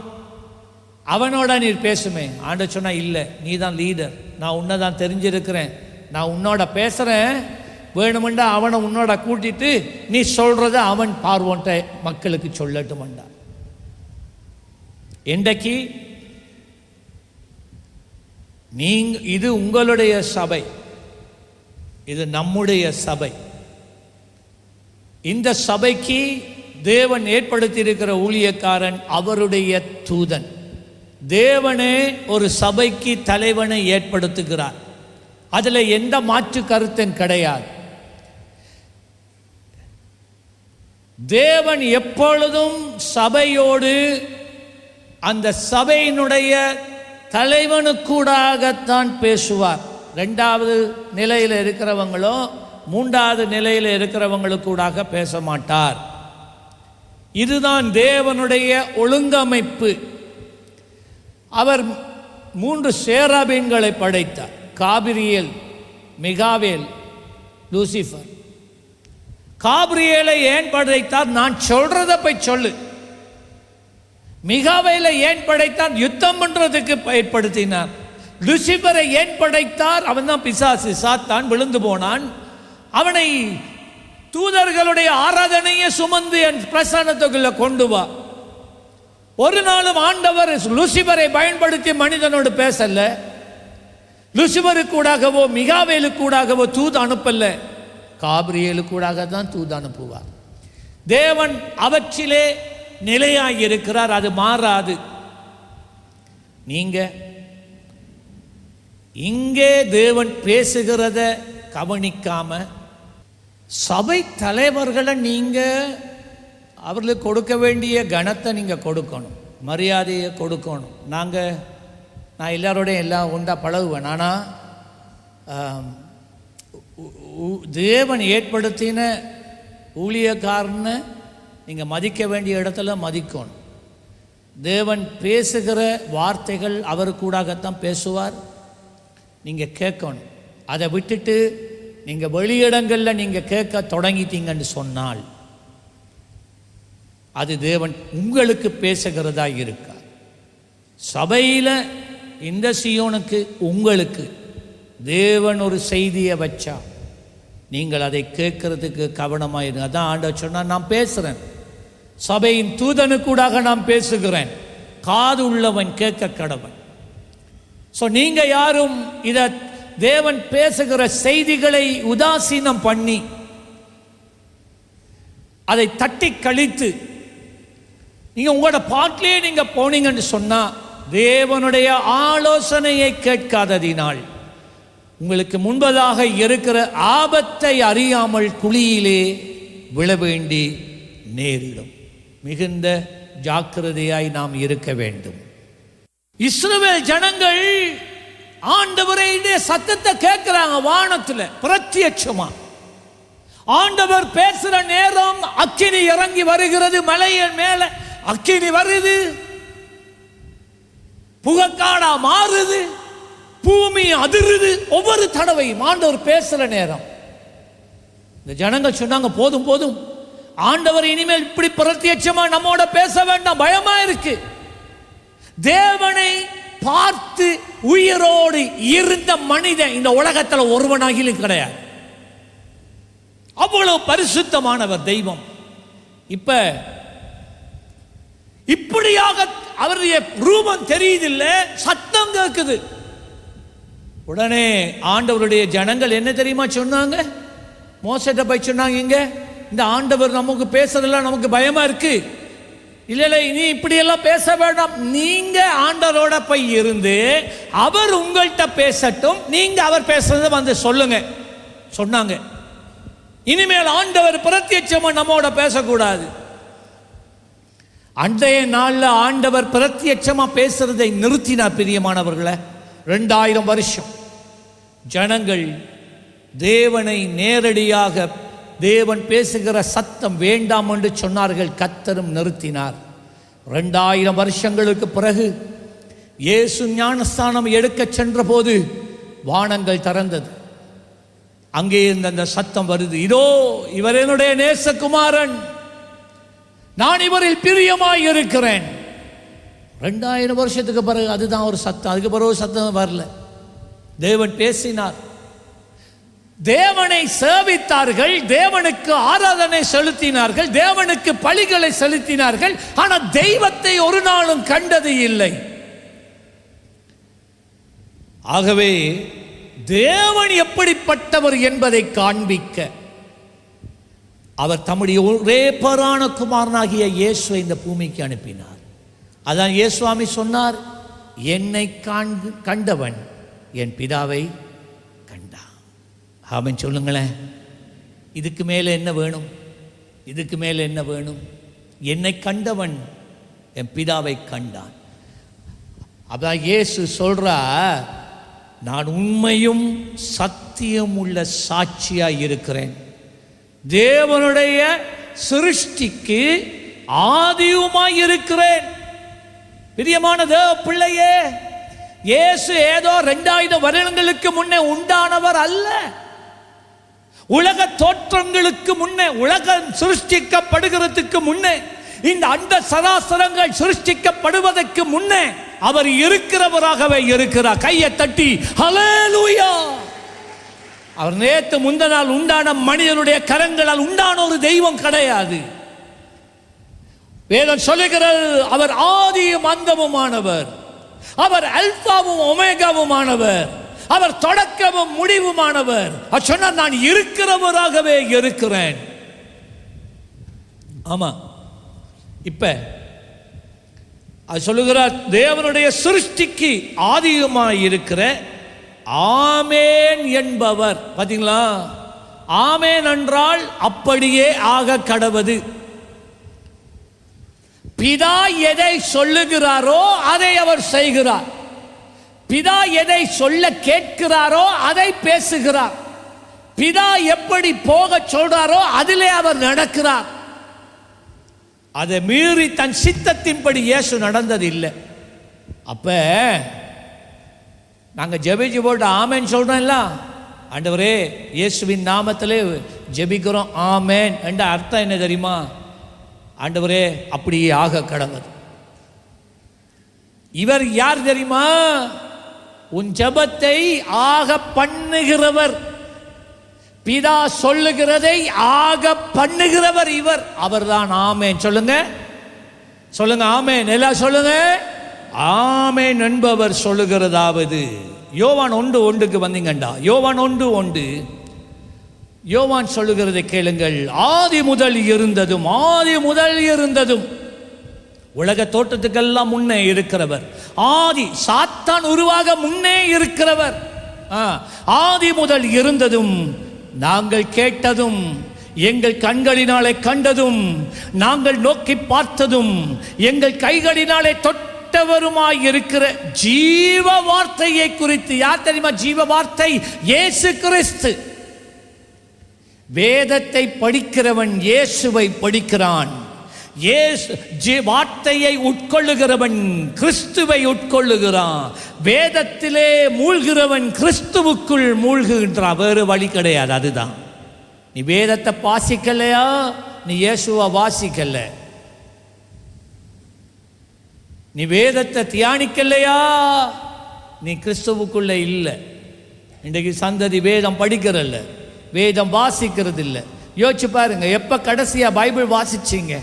அவனோட நீர் பேசுமே. ஆண்டவர் சொன்னா, இல்லை, நீ தான் லீடர், நான் உன்னை தான் தெரிஞ்சிருக்கிறேன், நான் உன்னோட பேசுகிறேன், வேணுமெண்டா அவனை உன்னோட கூட்டிட்டு நீ சொல்கிறத அவன் பார்வோன்ட்ட மக்களுக்கு சொல்லட்டுமெண்டா. இன்றைக்கு இது உங்களுடைய சபை, இது நம்முடைய சபை. இந்த சபைக்கு தேவன் ஏற்படுத்தியிருக்கிற ஊழியக்காரன் அவருடைய தூதன். தேவனே ஒரு சபைக்கு தலைவனை ஏற்படுத்துகிறார், அதில் எந்த மாற்று கருத்தும் கிடையாது. தேவன் எப்பொழுதும் சபையோடு அந்த சபையினுடைய தலைவனுக்கூடாகத்தான் பேசுவார். 2வது நிலையில் இருக்கிறவங்களோ 3வது நிலையில் இருக்கிறவங்களுக்கூடாக பேச மாட்டார். இதுதான் தேவனுடைய ஒழுங்கமைப்பு. அவர் 3 சேராபீன்களை படைத்தார். Gabriel, மிகாவேல், Lucifer. காபிரியேலை ஏன் படைத்தார்? நான் சொல்றத போய் சொல்லு. மிகாவேலை ஏன் படைத்தார்? யுத்தம் பண்றதுக்கு பயன்படுத்தினார். லூசிபரை ஏன் படைத்தார்? அவன் தான் பிசாசு, சாத்தான், விழுந்து போனான். அவனை தூதர்களுடைய ஆராதனையை சுமந்து என் பிரசன்னத்துக்குள்ள கொண்டு வா. ஒரு நாளும் ஆண்டவர் லூசிபரை பயன்படுத்தி மனிதனோடு பேசல. லூசிபருக்கூடாகவோ மிகாவேலுக்கூடாகவோ தூது அனுப்பல. காபிரியேலுக்கூடாக தான் தூது அனுப்புவார். தேவன் அவற்றிலே நிலையாயிருக்கிறார், அது மாறாது. நீங்க இங்கே தேவன் பேசுகிறத கவனிக்காம சபை தலைவர்களை நீங்க அவர்களுக்கு கொடுக்க வேண்டிய கனத்தை நீங்க கொடுக்கணும், மரியாதையை கொடுக்கணும். நான் எல்லாரோடையும் எல்லாம் உண்டா பழகுவேன். ஆனால் தேவன் ஏற்படுத்தின ஊழியக்காரன்னு நீங்கள் மதிக்க வேண்டிய இடத்துல மதிக்கணும். தேவன் பேசுகிற வார்த்தைகள் அவருக்கூடாகத்தான் பேசுவார். நீங்கள் கேட்கணும். அதை விட்டுட்டு நீங்கள் வெளியிடங்களில் நீங்கள் கேட்க தொடங்கிட்டீங்கன்னு சொன்னால் அது தேவன் உங்களுக்கு பேசுகிறதா இருக்கா? சபையில் இந்த சீயோனுக்கு உங்களுக்கு தேவன் ஒரு செய்தியை வச்சா நீங்கள் அதை கேட்கறதுக்கு கவனமாக இருங்க. அதான் ஆண்டவர் சொன்னால், நான் பேசுகிறேன், சபையின் தூதனுக்கூடாக நான் பேசுகிறேன், காது உள்ளவன் கேட்க கடவன். ஸோ நீங்கள் யாரும் இதை தேவன் பேசுகிற செய்திகளை உதாசீனம் பண்ணி அதை தட்டி கழித்து நீங்கள் உங்களோட பாட்டிலே நீங்கள் போனீங்கன்னு சொன்னால் தேவனுடைய ஆலோசனையை கேட்காததினால் உங்களுக்கு முன்பதாக இருக்கிற ஆபத்தை அறியாமல் குழியிலே விழ வேண்டி நேரிடும். மிகுந்த ஜாக்கிரதையாய் நாம் இருக்க வேண்டும். இஸ்ரவேல் ஜனங்கள் ஆண்டவருடைய சத்தத்தை கேட்கிறாங்க. வானத்துல பிரத்யட்சமா ஆண்டவர் பேசுற நேரம் அக்கினி இறங்கி வருகிறது. மலையின் மேல அக்கினி வருது, புகைக்காடா மாறுது, பூமி அதிருது. ஒவ்வொரு தடவையும் ஆண்டவர் பேசுற நேரம் இந்த ஜனங்கள் சொன்னாங்க, போதும் போதும், ஆண்டவர் இனிமேல் இப்படி பிரத்யட்சமா நம்மோட பேச வேண்டாம், பயமா இருக்கு. தேவனை பார்த்து உயிரோடு இருந்த மனிதன் இந்த உலகத்தில் ஒருவனாகிலும் கிடையாது. அவ்வளவு பரிசுத்தமானவர் தெய்வம். இப்படியாக அவருடைய ரூபம் தெரியுதில்ல, சத்தம் கேட்குது. உடனே ஆண்டவருடைய ஜனங்கள் என்ன தெரியுமா சொன்னாங்க? மோசேட்ட போய் சொன்னாங்க, இங்க இந்த ஆண்டவர் நமக்கு பேசுறதெல்லாம் நமக்கு பயமா இருக்கு, இல்ல நீ இப்படியெல்லாம் பேச வேண்டாம், நீங்க ஆண்டவரோட போய் இருந்து அவர் உங்கள்கிட்ட பேசட்டும், நீங்க அவர் பேசுறத வந்து சொல்லுங்க சொன்னாங்க. இனிமேல் ஆண்டவர் பிரத்யட்சமா நம்மோட பேசக்கூடாது. அன்றைய நாள்ல ஆண்டவர் பிரத்யட்சமா பேசுறதை நிறுத்தினார். பிரியமானவர்களே, 2000 வருஷம் ஜனங்கள் தேவனை நேரடியாக தேவன் பேசுகிற சத்தம் வேண்டாம் என்று சொன்னார்கள். கர்த்தரும் நிறுத்தினார். 2000 வருஷங்களுக்கு பிறகு இயேசு ஞானஸ்தானம் எடுக்க சென்ற போது வானங்கள் திறந்தது. அங்கே இருந்த அந்த சத்தம் வருது, இதோ இவர் என்னுடைய நேசகுமாரன், நான் இவரில் பிரியமாய் இருக்கிறேன். 2000 வருஷத்துக்கு பிறகு அதுதான் ஒரு சத்தம். அதுக்கு பிறகு சத்தம் வரல. தேவன் பேசினார். தேவனை சேவித்தார்கள், தேவனுக்கு ஆராதனை செலுத்தினார்கள், தேவனுக்கு பலிகளை செலுத்தினார்கள். ஆனால் தெய்வத்தை ஒரு நாளும் கண்டது இல்லை. ஆகவே தேவன் எப்படிப்பட்டவர் என்பதை காண்பிக்க அவர் தம்முடைய ஒரே பேரான குமாரனாகிய இயேசுவை இந்த பூமிக்கு அனுப்பினார். அதான் இயேசுவாமி சொன்னார், என்னை கண்டவன் என் பிதாவை கண்டான். ஆமென் சொல்லுங்களேன். இதுக்கு மேலே என்ன வேணும்? இதுக்கு மேலே என்ன வேணும்? என்னை கண்டவன் என் பிதாவை கண்டான். அதான் இயேசு சொல்றா, நான் உண்மையும் சத்தியம் உள்ள சாட்சியாய் இருக்கிறேன். தேவனுடைய சிருஷ்டிக்கு ஆதியுமாய் இருக்கிறேன். பிரியமான தேவ பிள்ளையே, இயேசு ஏதோ 2000 வருடங்களுக்கு முன்னே உண்டானவர் அல்ல. உலக தோற்றங்களுக்கு முன்னே, உலகம் சிருஷ்டிக்கப்படுகிறதுக்கு முன்னே, இந்த அண்ட சராசரங்கள் சிருஷ்டிக்கப்படுவதற்கு முன்னே அவர் இருக்கிறவராகவே இருக்கிறார். கையை தட்டி ஹல்லேலூயா. அவர் நேற்று முந்தனால் உண்டான மனிதனுடைய கரங்களால் உண்டான ஒரு தெய்வம் கிடையாது. வேதம் சொல்லுகிறது, அவர் ஆதியும் அந்தமுமானவர், அவர் அல்பாவும் ஒமேகாவுமானவர், அவர் தொடக்கமும் முடிவுமானவர். சொன்னார், நான் இருக்கிறவராகவே இருக்கிறேன். ஆமா, இப்ப அது சொல்லுகிறார், தேவனுடைய சிருஷ்டிக்கு ஆதியுமாய் இருக்கிற ஆமேன் என்பவர். பாத்தீங்களா, ஆமேன் என்றால் அப்படியே ஆக கடவது. பிதா எதை சொல்லுகிறாரோ அதை அவர் செய்கிறார். பிதா எதை சொல்ல கேட்கிறாரோ அதை பேசுகிறார். பிதா எப்படி போக சொல்றாரோ அதிலே அவர் நடக்கிறார். அதை மீறி தன் சித்தத்தின்படி இயேசு நடந்தது இல்லை. அப்ப நாங்க ஜெபிச்சு போட்டு ஆமேன் சொல்றோம்ல, ஆண்டவரே இயேசுவின் நாமத்திலே ஜெபிக்கிறோம் ஆமேன் என்ற அர்த்தம் என்ன தெரியுமா? ஆண்டவரே அப்படியே ஆக கடவுள். இவர் யார் தெரியுமா? உன் ஜெபத்தை ஆக பண்ணுகிறவர். பிதா சொல்லுகிறதை ஆக பண்ணுகிறவர் இவர். அவர்தான் ஆமேன். சொல்லுங்க, சொல்லுங்க ஆமேன். எல்லாம் சொல்லுங்க ஆமேன் என்பவர் சொல்லுகிறதாவது. யோவான் 1:1 வந்தீங்கண்டா, யோவான் 1:1 யோவான் சொல்லுகிறதை கேளுங்கள். ஆதி முதல் இருந்ததும், ஆதி முதல் இருந்ததும், உலக தோற்றத்துக்கெல்லாம் முன்னே இருக்கிறவர். ஆதி சாத்தான் உருவாக முன்னே இருக்கிறவர். ஆதி முதல் இருந்ததும், நாங்கள் கேட்டதும், எங்கள் கண்களினாலே கண்டதும், நாங்கள் நோக்கி பார்த்ததும், எங்கள் கைகளினாலே தொட்டவருமாய் இருக்கிற ஜீவ வார்த்தையை குறித்து. யார் தெரியுமா ஜீவ வார்த்தை? இயேசு கிறிஸ்து. வேதத்தை படிக்கிறவன் இயேசுவை படிக்கிறான். வார்த்தையை உட்கொள்ளுகிறவன் கிறிஸ்துவை உட்கொள்ளுகிறான். வேதத்திலே மூழ்கிறவன் கிறிஸ்துவுக்குள் மூழ்குகின்றான். வேறு வழி கிடையாது. அதுதான். நீ வேதத்தை வாசிக்கலையா, நீ இயேசுவை வாசிக்கல. நீ வேதத்தை தியானிக்கலையா, நீ கிறிஸ்துவுக்குள்ள இல்லை. இன்றைக்கு சந்ததி வேதம் படிக்கிறல்ல, வேதம் வாசிக்கிறது இல்லை. யோசிச்சு பாருங்க, எப்ப கடைசியா பைபிள் வாசிச்சீங்க?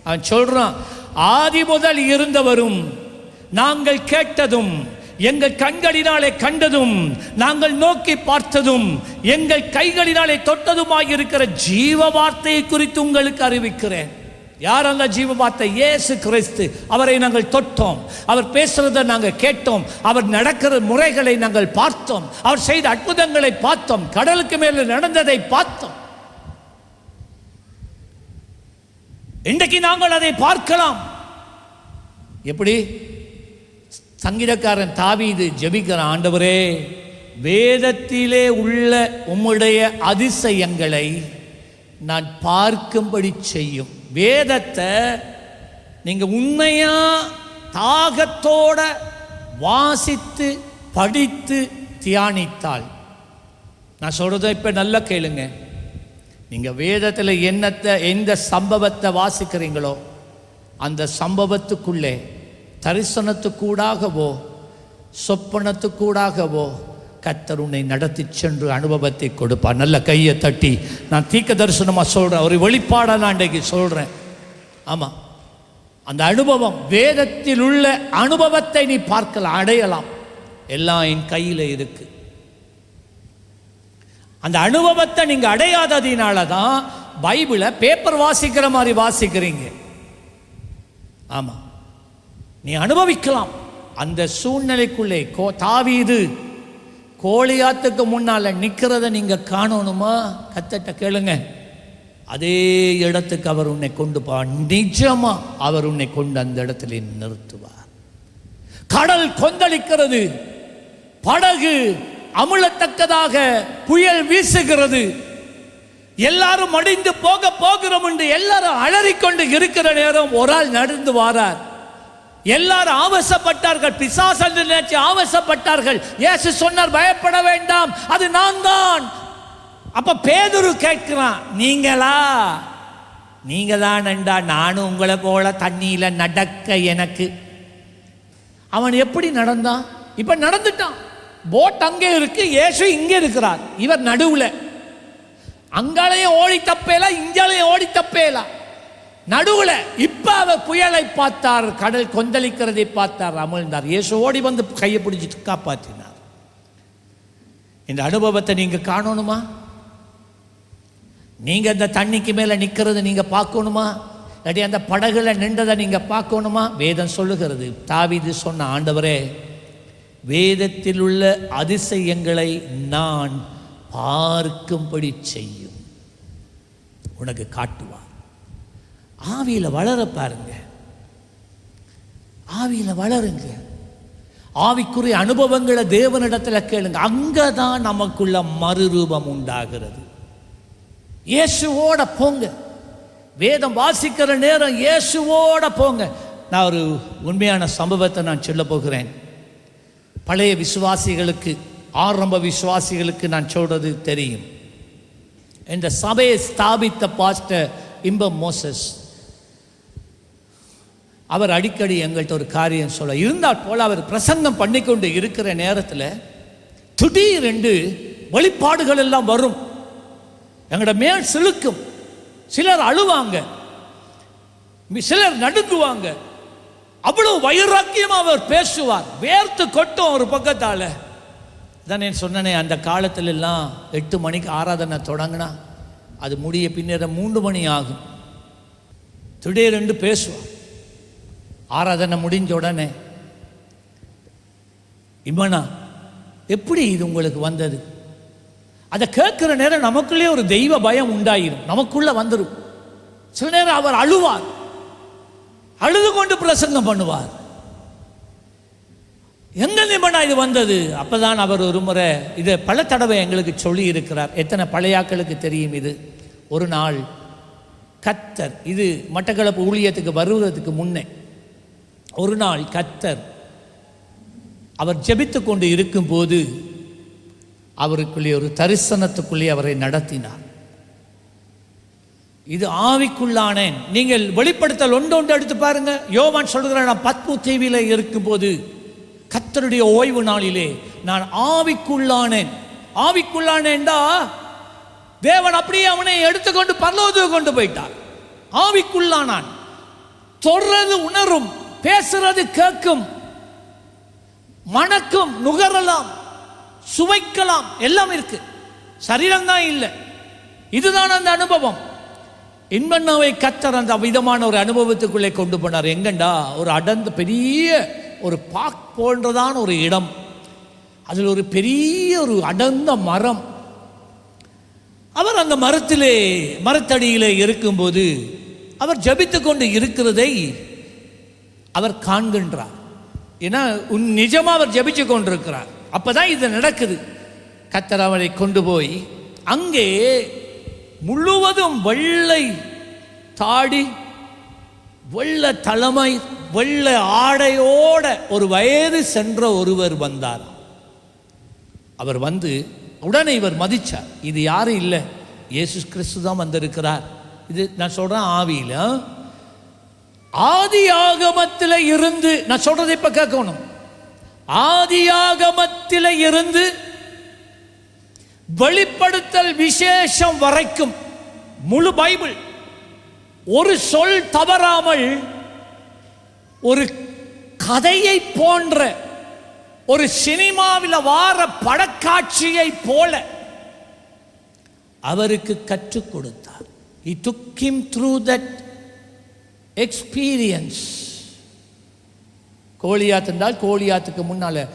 அவன் சொல்றான், ஆதி முதல் இருந்தவரும், நாங்கள் கேட்டதும், எங்கள் கண்களினாலே கண்டதும், நாங்கள் நோக்கி பார்த்ததும், எங்கள் கைகளினாலே தொட்டதுமாய் இருக்கிற ஜீவ வார்த்தையை குறித்து உங்களுக்கு அறிவிக்கிறேன். யார் அந்த ஜீவ வார்த்தை? இயேசு கிறிஸ்து. அவரை நாங்கள் தொட்டோம், அவர் பேசுறதை நாங்கள் கேட்டோம், அவர் நடக்கிற முறைகளை நாங்கள் பார்த்தோம், அவர் செய்த அற்புதங்களை பார்த்தோம், கடலுக்கு மேலே நடந்ததை பார்த்தோம். இன்றைக்கு நாங்கள் அதை பார்க்கலாம். எப்படி? சங்கீதக்காரன் தாவீது ஜெபிக்கிறான், ஆண்டவரே வேதத்திலே உள்ள உம்முடைய அதிசயங்களை நான் பார்க்கும்படி செய்யும். வேதத்தை நீங்க உண்மையா தாகத்தோட வாசித்து படித்து தியானித்தால், நான் சொல்றதை இப்ப நல்லா கேளுங்க, நீங்க வேதத்தில் எந்த சம்பவத்தை வாசிக்கிறீங்களோ அந்த சம்பவத்துக்குள்ளே தரிசனத்துக்கூடாகவோ சொப்பனத்துக்கூடாகவோ கர்த்தர் உன்னை நடத்தி சென்று அனுபவத்தை கொடுப்பார். நல்ல கையை தட்டி நான் தீர்க்க தரிசனமா சொல்றேன், ஒரு வெளிப்பாடா நான் இன்றைக்கு சொல்றேன். ஆமா, அந்த அனுபவம், வேதத்தில் உள்ள அனுபவத்தை நீ பார்க்கலாம், அடையலாம். எல்லாம் என் கையில் இருக்கு. அந்த அனுபவத்தை நீங்க அடையாததினால தான் பைபிளை பேப்பர் வாசிக்கிற மாதிரி வாசிக்கிறீங்க. ஆமா, நீ அனுபவிக்கலாம். அந்த சூழ்நிலைக்குள்ளே தாவீது கோலியாத்துக்கு முன்னால நிக்கிறத நீங்க காணணுமா? கர்த்தர்ட்ட கேளுங்க. அதே இடத்துக்கு அவர் உன்னை கொண்டு போவார். நிஜமா அவர் உன்னை கொண்டு அந்த இடத்துல நிறுத்துவார். கடல் கொந்தளிக்கிறது, படகு அமுழத்தக்கதாக புயல் வீசுகிறது. எல்லாரும் மடிந்து போகிறோம் என்று எல்லாரும் அலறிக்கொண்டு இருக்கிற நேரம் ஒரு ஆள் நடந்து வாரார். எல்லாரும் ஆவேசப்பட்டார்கள், பிசாசு என்று நினைச்சு ஆவேசப்பட்டார்கள். இயேசு சொன்னார், பயப்பட வேண்டாம், அது நான் தான். அப்ப பேதுரு கேட்கிறான், நீங்களா? நீங்க தான்டா, நானும் உங்களை போல தண்ணியில நடக்க எனக்கு. அவன் எப்படி நடந்தான்? இப்ப நடந்துட்டான். போட் அங்கே இருக்கு, இயேசு இங்கே இருக்கிறார், இவர் நடுவுல. அங்காலையும் ஓடி தப்பேலா, இங்காலையும் ஓடி தப்பேலா, நடுவுல. இப்ப அவர் புயலை பார்த்தார், கடல் கொந்தளிக்கிறதை பார்த்தார், அமிழ்ந்தார். இயேசு ஓடி வந்து கையை பிடிச்சிட்டு காப்பாற்றினார். இந்த அனுபவத்தை நீங்க காணணுமா? நீங்க இந்த தண்ணிக்கு மேல நிற்கிறது நீங்க பார்க்கணுமா? இல்லாட்டி அந்த படகுல நின்றதை நீங்க பார்க்கணுமா? வேதம் சொல்லுகிறது, தாவீது சொன்ன, ஆண்டவரே, வேதத்தில் உள்ள அதிசயங்களை நான் பார்க்கும்படி செய்யும், உனக்கு காட்டுவார். ஆவியில வளர பாருங்க, ஆவியில வளருங்க. ஆவிக்குரிய அனுபவங்களை தேவனிடத்துல கேளுங்க. அங்கதான் நமக்குள்ள மறுரூபம் உண்டாகிறது. இயேசுவோட போங்க. வேதம் வாசிக்கிற நேரம் இயேசுவோட போங்க. நான் ஒரு உண்மையான சம்பவத்தை நான் சொல்ல போகிறேன். பழைய விசுவாசிகளுக்கு, ஆரம்ப விசுவாசிகளுக்கு நான் சொல்றது தெரியும். இந்த சபையை ஸ்தாபித்த பாஸ்டர் இன்பம் மோசஸ், அவர் அடிக்கடி எங்கள்கிட்ட ஒரு காரியம் சொல்ல, இருந்தால் போல அவர் பிரசங்கம் பண்ணிக்கொண்டு இருக்கிற நேரத்தில் திடீரென்று வெளிப்பாடுகள் எல்லாம் வரும், எங்களோட மேல் சிலுக்கும். சிலர் அழுவாங்க, சிலர் நடுங்குவாங்க. அவ்வளவு வைராக்கியமா அவர் பேசுவார், வேர்த்து கொட்டும் ஒரு பக்கத்தால. தான் நான் சொன்னேனே, அந்த காலத்துல எல்லாம் 8 மணிக்கு ஆராதனை தொடங்கினா அது முடிய பின்னேற 3 மணி ஆகும். திடீரென்று பேசுவார். ஆராதனை முடிஞ்ச உடனே, இம்மனா எப்படி இது உங்களுக்கு வந்தது? அதை கேட்கிற நேரம் நமக்குள்ளே ஒரு தெய்வ பயம் உண்டாயிரும், நமக்குள்ள வந்துடும். சில நேரம் அவர் அழுவார், அழுது கொண்டு பிரசங்கம் பண்ணுவார். எங்க நிமனா இது வந்தது? அப்பதான் அவர் ஒரு முறை, இதை பல தடவை எங்களுக்கு சொல்லி இருக்கிறார். எத்தனை பழையாக்களுக்கு தெரியும் இது? ஒரு நாள் கத்தர், இது மட்டக்களப்பு ஊழியத்துக்கு வருவதற்கு முன்னே ஒரு நாள் கத்தர் அவர் ஜெபித்து கொண்டு இருக்கும் போது அவருக்குள்ளே ஒரு தரிசனத்துக்குள்ளே அவரை நடத்தினார். இது ஆவிக்குள்ளானேன். நீங்கள் வெளிப்படுத்தல் ஒன்று எடுத்து பாருங்க. யோவான் சொல்கிறார், நான் பத்மு தீவில இருக்கும் போது கர்த்தருடைய ஓய்வு நாளிலே நான் ஆவிக்குள்ளானேன். ஆவிக்குள்ளானேன்டா தேவன் அப்படியே அவனை எடுத்துக்கொண்டு பரலோகத்துக்கு கொண்டு போயிட்டார். ஆவிக்குள்ளானான். சொல்றது உணரும், பேசுறது கேட்கும், மணக்கும், நுகரலாம், சுவைக்கலாம், எல்லாம் இருக்கு. சரீரம் தான் இல்லை. இதுதான் அந்த அனுபவம். இன்பண்ணாவை கத்தர் அந்த விதமான ஒரு அனுபவத்துக்குள்ளே கொண்டு போனார். எங்கண்டா, ஒரு அடர்ந்த பெரிய ஒரு பாக் போன்றதான ஒரு இடம், அதில் ஒரு பெரிய ஒரு அடர்ந்த மரம். அவர் அந்த மரத்தடியிலே இருக்கும்போது அவர் ஜபித்து கொண்டு இருக்கிறதை அவர் காண்கின்றார். ஏன்னா நிஜமா அவர் ஜபிச்சு கொண்டிருக்கிறார். அப்பதான் இது நடக்குது. கர்த்தர் அவரை கொண்டு போய் அங்கே முழுவதும் வெள்ளை தாடி, வெள்ளை தலைமை, வெள்ளை ஆடையோட ஒரு வயது சென்ற ஒருவர் வந்தார். அவர் வந்து உடனே இவர் மதிச்சார். இது யாரும் இல்லை, இயேசு கிறிஸ்து தான் வந்திருக்கிறார். இது நான் சொல்றேன் ஆவியில. ஆதியாகமத்தில் இருந்து நான் சொல்றதை இப்ப கேட்கணும். ஆதியாகமத்தில் இருந்து வெளிப்படுத்தல் விசேஷம் வரைக்கும் முழு பைபிள் ஒரு சொல் தவறாமல் ஒரு கதையை போன்ற, ஒரு சினிமாவில் வார படக்காட்சியை போல அவருக்கு கற்றுக் கொடுத்தார். He took him through that experience. Goliath என்றால் கோலியாத்துக்கு முன்னால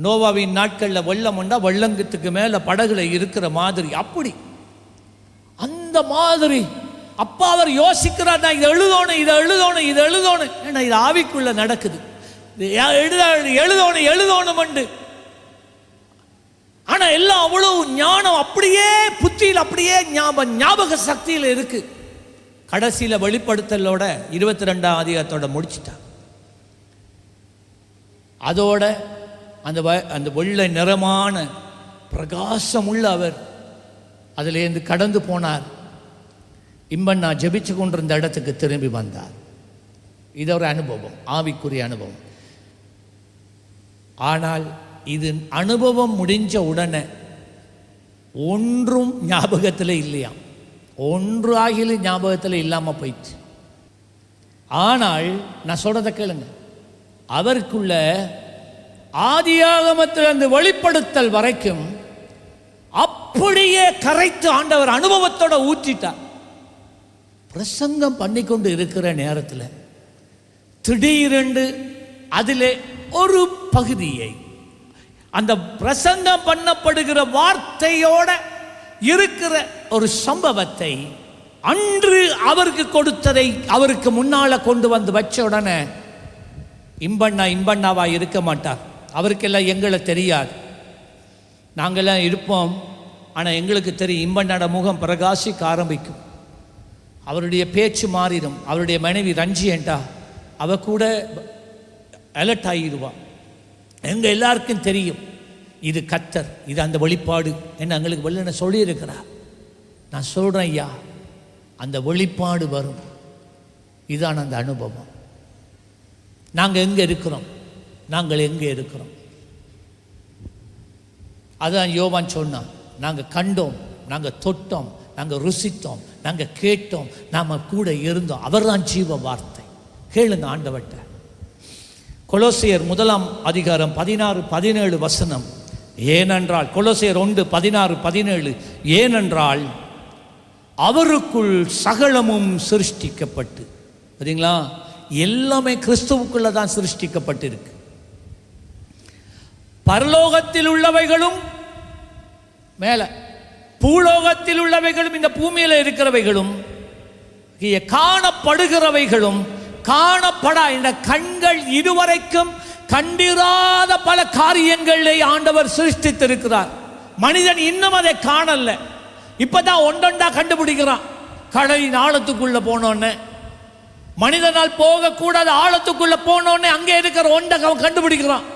நோவாவின் நாட்களில் வெள்ளம் உண்டா, வெள்ளங்கத்துக்கு மேல படகுல இருக்கிற மாதிரி, அப்படி அந்த மாதிரி. அப்பா அவர் யோசிக்கிறார், நான் இதை எழுதணும், இதை எழுதணும், இதை எழுதணும். ஏன்னா இது ஆவிக்குள்ள நடக்குது. எழுதணும் ஆனா எல்லாம் அவ்வளவு ஞானம் அப்படியே புத்தியில் அப்படியே ஞாபக சக்தியில் இருக்கு. கடைசியில் வெளிப்படுத்தலோட 22ஆம் அதிகாரத்தோட முடிச்சிட்டான். அதோட அந்த வெள்ளை நிறமான பிரகாசம் உள்ள அவர் அதிலேருந்து கடந்து போனார். இம்பண்ணா ஜெபிச்சு கொண்டிருந்த இடத்துக்கு திரும்பி வந்தார். இது ஒரு அனுபவம், ஆவிக்குரிய அனுபவம். ஆனால் இது அனுபவம் முடிஞ்ச உடனே ஒன்றும் ஞாபகத்தில் இல்லையா, ஒன்று ஆகிலும் ஞாபகத்தில் இல்லாமல் போயிடுச்சு. ஆனால் நான் சொல்றதை கேளுங்க, அவருக்குள்ள ஆதியாகமத்தில் அந்த வெளிப்படுத்தல் வரைக்கும் அப்படியே கரைத்து ஆண்டவர் அனுபவத்தோட ஊற்றிட்டார். பிரசங்கம் பண்ணிக்கொண்டு இருக்கிற நேரத்தில் திடீரென்று அதிலே ஒரு பகுதியை, அந்த பிரசங்கம் பண்ணப்படுகிற வார்த்தையோட இருக்கிற ஒரு சம்பவத்தை அன்று அவருக்கு கொடுத்ததை அவருக்கு முன்னால கொண்டு வந்து வச்ச உடனே இம்பண்ணாவா இருக்க மாட்டார். அவருக்கெல்லாம் எங்களை தெரியாது, நாங்கள்லாம் இருப்போம். ஆனால் எங்களுக்கு தெரியும் இம்பண்ணாட முகம் பிரகாசிக்க ஆரம்பிக்கும், அவருடைய பேச்சு மாறிடும். அவருடைய மனைவி ரஞ்சி என்றா அவ கூட அலர்ட் ஆகிடுவான். எங்கள் எல்லாருக்கும் தெரியும் இது கர்த்தர், இது அந்த வெளிப்பாடு என்ன எங்களுக்கு வெள்ளன சொல்லியிருக்கிறார். நான் சொல்கிறேன் ஐயா, அந்த வெளிப்பாடு வரும். இதுதான் அந்த அனுபவம். நாங்கள் எங்கே இருக்கிறோம், நாங்கள் எங்கே இருக்கிறோம்? அதான் யோவான் சொன்னான், நாங்கள் கண்டோம், நாங்கள் தொட்டோம், நாங்கள் ருசித்தோம், நாங்கள் கேட்டோம், நாம் கூட இருந்தோம். அவர் தான் ஜீவ வார்த்தை. கேளுங்க ஆண்டவர்கிட்ட. கொலோசியர் 1ஆம் அதிகாரம் 16-17 வசனம். ஏனென்றால் கொலோசியர் 1:16-17, ஏனென்றால் அவருக்குள் சகலமும் சிருஷ்டிக்கப்பட்டு, சரிங்களா, எல்லாமே கிறிஸ்துவுக்குள்ள தான் சிருஷ்டிக்கப்பட்டிருக்கு. பரலோகத்தில் உள்ளவைகளும் மேல, பூலோகத்தில் உள்ளவைகளும், இந்த பூமியில இருக்கிறவைகளும், காணப்படுகிறவைகளும் காணப்படா, இந்த கண்கள் இதுவரைக்கும் கண்டிராத பல காரியங்களை ஆண்டவர் சிருஷ்டித்திருக்கிறார். மனிதன் இன்னும் அதை காணல, இப்பதான் ஒன்றொண்டா கண்டுபிடிக்கிறான். கடலின் ஆழத்துக்குள்ள போனோன்னு, மனிதனால் போகக்கூடாத ஆழத்துக்குள்ள போனோன்னு அங்கே இருக்கிற ஒன்றை அவன் கண்டுபிடிக்கிறான்.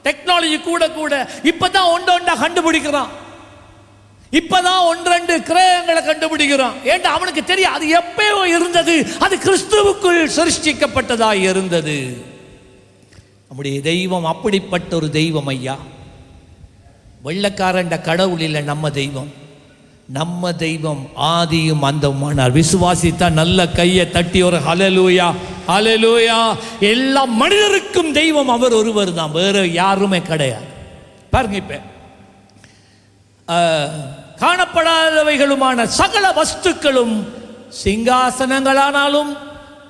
டெக்னாலஜி கூட இப்பதான் ஒன்றொண்டா கண்டுபிடிக்கிறான். இப்பதான் 1-2 கிரகங்களை கண்டுபிடிக்கிறான். ஏன்டா அவனுக்கு தெரியும் அது எப்பயோ இருந்தது, அது கிறிஸ்துவுக்குள் சிருஷ்டிக்கப்பட்டதாய் இருந்தது. நம்முடைய தெய்வம் அப்படிப்பட்ட ஒரு தெய்வம் ஐயா. வெள்ளக்காரண்ட கடவுள் இல்லை நம்ம தெய்வம். நம்ம தெய்வம் ஆதியும் அந்தமானார். விசுவாசித்தா நல்ல கையை தட்டி ஒரு ஹல்லேலூயா ஹல்லேலூயா. எல்லா மனிதருக்கும் தெய்வம் அவர் ஒருவர் தான், வேற யாருமே கிடையாது. பாருங்க, இப்ப காணப்படாதவைகளுமான சகல வஸ்துக்களும், சிங்காசனங்களானாலும்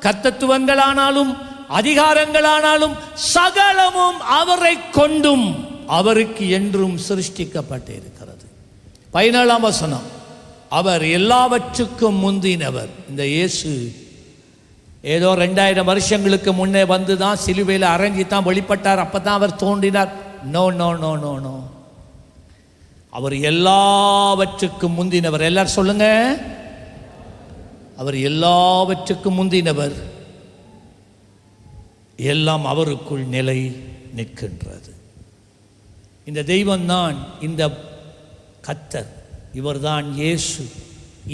கர்த்தத்துவங்களானாலும் அதிகாரங்களானாலும் சகலமும் அவரை கொண்டும் அவருக்கு என்றும் சிருஷ்டிக்கப்பட்டிருக்கிறது. 17ஆம் வசனம், அவர் எல்லாவற்றுக்கும் முந்தினவர். இந்த இயேசு ஏதோ 2000 வருஷங்களுக்கு முன்னே வந்து தான் சிலுவையில் அரைஞ்சி தான் வெளிப்பட்டார், அப்பதான் அவர் தோன்றினார். No no no no no, அவர் எல்லாவற்றுக்கும் முந்தினவர். எல்லாரும் சொல்லுங்க, அவர் எல்லாவற்றுக்கும் முந்தினவர். எல்லாம் அவருக்குள் நிலை நிற்கின்றது. இந்த தெய்வம் தான் இந்த கர்த்தர், இவர்தான் இயேசு.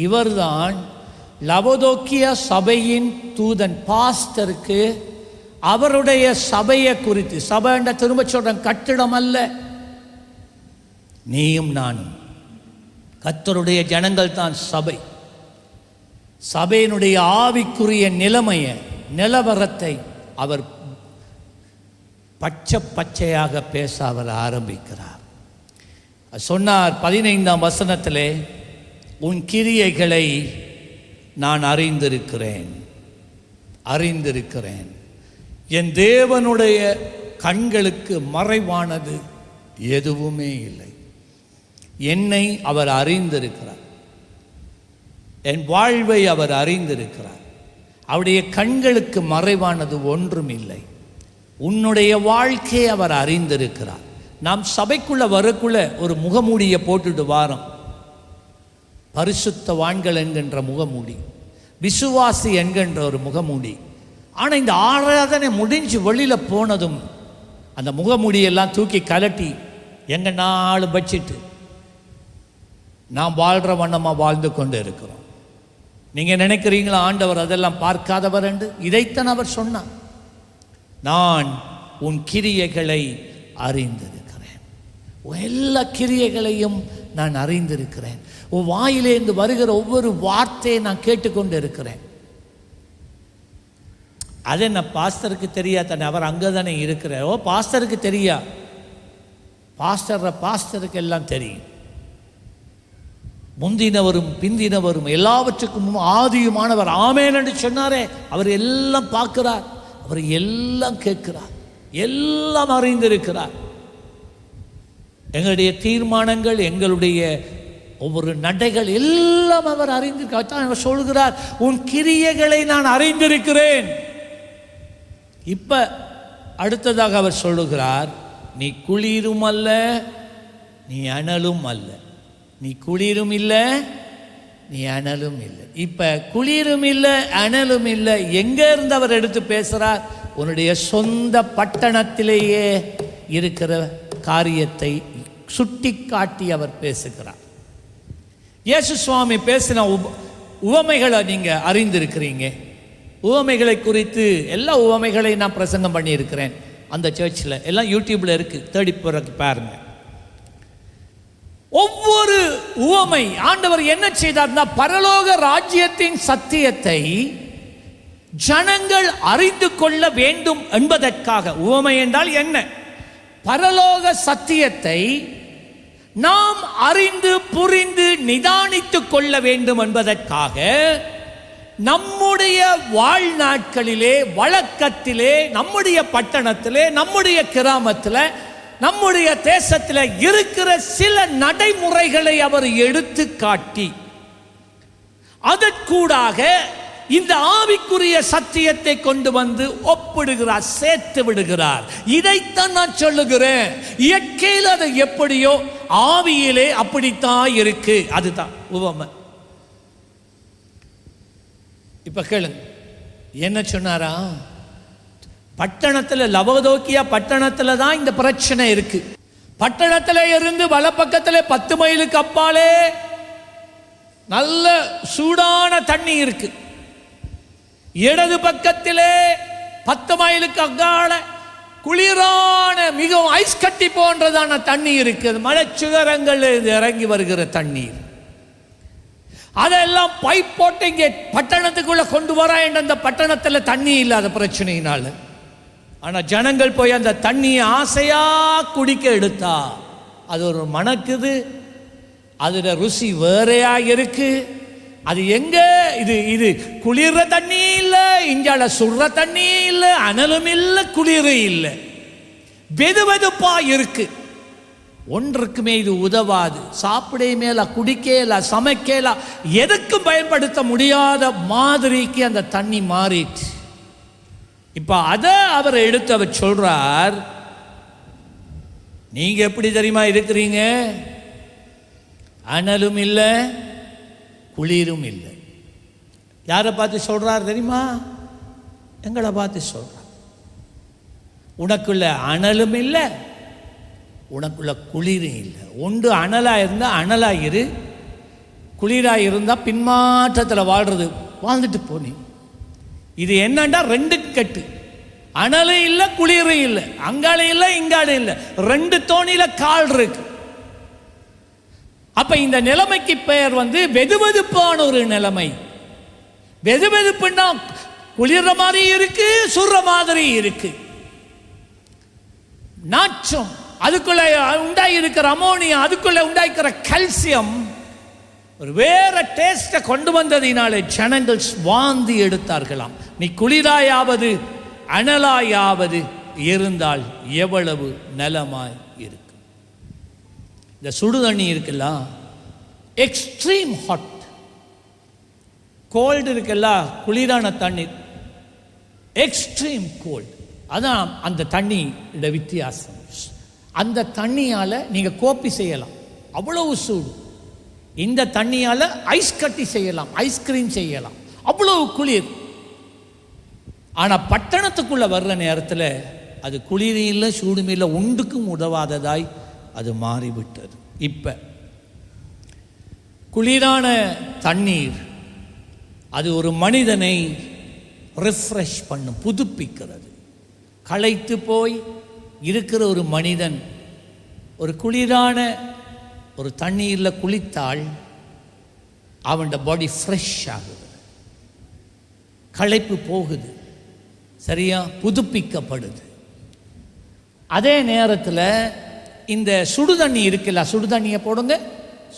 இவர்தான் லவோதோக்கியா சபையின் தூதன். பாஸ்டருக்கு அவருடைய சபையை குறித்து, சபைன்ற திரும்ப சொல்றேன், கட்டிடம் அல்ல, நீயும் நானும் கர்த்தருடைய ஜனங்கள் தான் சபை. சபையினுடைய ஆவிக்குரிய நிலவரத்தை அவர் பச்சையாக பேச அவர் ஆரம்பிக்கிறார். சொன்னார் 15ஆம் வசனத்திலே, உன் கிரியைகளை நான் அறிந்திருக்கிறேன். என் தேவனுடைய கண்களுக்கு மறைவானது எதுவுமே இல்லை. என்னை அவர் அறிந்திருக்கிறார், என் வாழ்வை அவர் அறிந்திருக்கிறார். அவருடைய கண்களுக்கு மறைவானது ஒன்றும் இல்லை. உன்னுடைய வாழ்க்கையை அவர் அறிந்திருக்கிறார். நாம் சபைக்குள்ள வரக்குள்ள ஒரு முகமூடியை போட்டுட்டு வாரோம். பரிசுத்தவான்கள் என்கின்ற முகமூடி, விசுவாசி என்கின்ற ஒரு முகமூடி. ஆனால் இந்த ஆராதனை முடிஞ்சு வெளியில் போனதும் அந்த முகமூடியெல்லாம் தூக்கி கலட்டி எங்க நாள் வச்சிட்டு நாம் வாழ்கிற வண்ணமாக வாழ்ந்து கொண்டு இருக்கிறோம். நீங்கள் நினைக்கிறீங்களா ஆண்டவர் அதெல்லாம் பார்க்காதவர் என்று? இதைத்தான் அவர் சொன்னார். நான் உன் கிரியைகளை அறிந்திருக்கிறேன், எல்லா கிரியைகளையும் நான் அறிந்திருக்கிறேன். உன் வாயிலேந்து வருகிற ஒவ்வொரு வார்த்தையை நான் கேட்டுக்கொண்டு இருக்கிறேன். அது என்ன பாஸ்டருக்கு தெரியா தானே? அவர் அங்கே தானே இருக்கிறார். ஓ, பாஸ்டருக்கு தெரியா? பாஸ்டருக்கு எல்லாம் தெரியும். முந்தினவரும் பிந்தினவரும் எல்லாவற்றுக்கும் ஆதியுமானவர் ஆமென் என்று சொன்னாரே, அவர் எல்லாம் பார்க்கிறார், அவர் எல்லாம் கேட்கிறார், எல்லாம் அறிந்திருக்கிறார். எங்களுடைய தீர்மானங்கள், எங்களுடைய ஒவ்வொரு நடைகள் எல்லாம் அவர் அறிந்திருக்கிறார். அவர் சொல்கிறார், உன் கிரியைகளை நான் அறிந்திருக்கிறேன். இப்ப அடுத்ததாக அவர் சொல்லுகிறார், நீ குளிரும் அல்ல, நீ அனலும் அல்ல. நீ குளிரும் இல்லை, நீ அனலும் இல்லை. இப்ப குளிரும் இல்லை, அனலும் இல்லை. எங்க இருந்து அவர் எடுத்து பேசுறார்? உன்னுடைய சொந்த பட்டணத்திலேயே இருக்கிற காரியத்தை சுட்டி காட்டி அவர் பேசுகிறார். இயேசு சுவாமி பேசின உவமைகளை நீங்க அறிந்திருக்கிறீங்க. உவமைகளை குறித்து எல்லா உவமைகளையும் நான் பிரசங்கம் பண்ணியிருக்கிறேன். அந்த சர்ச்சில் எல்லாம் யூடியூப்ல இருக்கு, தேடி போறதுக்கு பாருங்க. ஒவ்வொரு உவமை ஆண்டவர் என்ன செய்தார்னா, பரலோக ராஜ்யத்தின் சத்தியத்தை ஜனங்கள் அறிந்து கொள்ள வேண்டும் என்பதற்காக. உவமை என்றால் என்ன? பரலோக சத்தியத்தை நாம் அறிந்து புரிந்து நிதானித்துக் கொள்ள வேண்டும் என்பதற்காக நம்முடைய வாழ்நாட்களிலே, வழக்கத்திலே, நம்முடைய பட்டணத்திலே, நம்முடைய கிராமத்தில், நம்முடைய தேசத்தில் இருக்கிற சில நடைமுறைகளை அவர் எடுத்து காட்டி அதற்கூடாக இந்த ஆவிக்குரிய சத்தியத்தை கொண்டு வந்து ஒப்பிடுகிறார், சேர்த்து விடுகிறார். இதைத்தான் நான் சொல்லுகிறேன். இயற்கையில் அது எப்படியோ ஆவியிலே அப்படித்தான் இருக்கு. அதுதான் உவமை. இப்ப கேளுங்க, என்ன சொன்னாரா? பட்டணத்தில், லவோதோக்கியா பட்டணத்தில் தான் இந்த பிரச்சனை இருக்கு. பட்டணத்தில் இருந்து வலப்பக்கத்தில் 10 மைலுக்கு அப்பாலே நல்ல சூடான தண்ணி இருக்கு. இடது பக்கத்திலே 10 மைலுக்கு அங்கால குளிரான மிகவும் ஐஸ் கட்டி போன்றதான தண்ணி இருக்குது. மலை சிகரங்கள் இறங்கி வருகிற தண்ணீர். அதெல்லாம் பைப் போட்டு இங்கே பட்டணத்துக்குள்ள கொண்டு வர அந்த பட்டணத்தில் தண்ணி இல்லாத பிரச்சனையினால. ஆனா ஜனங்கள் போய் அந்த தண்ணியை ஆசையா குடிக்க எடுத்தா அது ஒரு மணக்குது, அதோட ருசி வேறையா இருக்கு. அது எங்க? இது குளிர தண்ணி இல்லை, இங்கால சுடுற தண்ணி இல்லை, அனலும் இல்லை, குளிரும் இல்லை, வெதுவெதுப்பா இருக்கு. ஒன்றுக்குமே இது உதவாது. சாப்பிட மேல, குடிக்கல, சமைக்கல, எதுக்கும் பயன்படுத்த முடியாத மாதிரிக்கு அந்த தண்ணி மாறிட்டு. இப்ப அத அவர் எடுத்து அவர் சொல்றார், நீங்க எப்படி தெரியுமா இருக்கிறீங்க? அனலும் இல்லை, குளிரும் இல்லை. யாரை பார்த்து சொல்றார் தெரியுமா? எங்களை பார்த்து சொல்றார். உனக்குள்ள அனலும் இல்லை, உனக்குள்ள குளிரும் இல்லை. ஒன்று அனலா இருந்தா அனலா இரு, குளிரா இருந்தா பின்மாற்றத்தில் வாழ்றது, வாழ்ந்துட்டு போனி. இது என்னண்டா ரெண்டு கட்டு. அனலும் இல்லை, குளிரும் இல்லை, அங்காலும் இல்லை, இங்காலும் இல்லை, ரெண்டு தோணியில கால் இருக்கு. அப்ப இந்த நிலைமைக்கு பெயர் வெதுவெதுப்பான ஒரு நிலைமை. வெதுவெதுப்புன்னா குளிர்ற மாதிரி இருக்கு, சுடுற மாதிரி இருக்கு. நாச்சம், அதுக்குள்ள உண்டாகி இருக்கிற அமோனியா, அதுக்குள்ள உண்டாகிக்கிற கால்சியம் ஒரு வேற டேஸ்ட கொண்டு வந்ததினாலே ஜனங்கள் வாந்தி எடுத்தார்களாம். நீ குளிராயாவது அனலாயாவது இருந்தால் எவ்வளவு நலமாய் இருக்கு. இந்த சுடு தண்ணி இருக்குல்ல, எக்ஸ்ட்ரீம் ஹாட், கோல்டு இருக்குல்ல, குளிரான தண்ணீர், எக்ஸ்ட்ரீம் கோல்டு. அதான் அந்த தண்ணியோட வித்தியாசம். அந்த தண்ணியால் நீங்கள் கோப்பி செய்யலாம், அவ்வளவு சூடு. இந்த தண்ணியால் ஐஸ் கட்டி செய்யலாம், ஐஸ்கிரீம் செய்யலாம், அவ்வளவு குளிர். ஆனால் பட்டணத்துக்குள்ளே வர்ற நேரத்தில் அது குளிரும் இல்லை, சூடும் இல்லை, ஒன்றுக்கும் உதவாததாய் அது மாறிவிட்டது. இப்போ குளிரான தண்ணீர் அது ஒரு மனிதனை ரிஃப்ரெஷ் பண்ணும், புதுப்பிக்கிறது. களைத்து போய் இருக்கிற ஒரு மனிதன் ஒரு குளிரான ஒரு தண்ணீரில் குளித்தால் அவனோட பாடி ஃப்ரெஷ் ஆகுது, களைப்பு போகுது, சரியா, புதுப்பிக்கப்படுது. அதே நேரத்தில் இந்த சுடு தண்ணி இருக்குல்ல, சுடு தண்ணியை போடுங்க,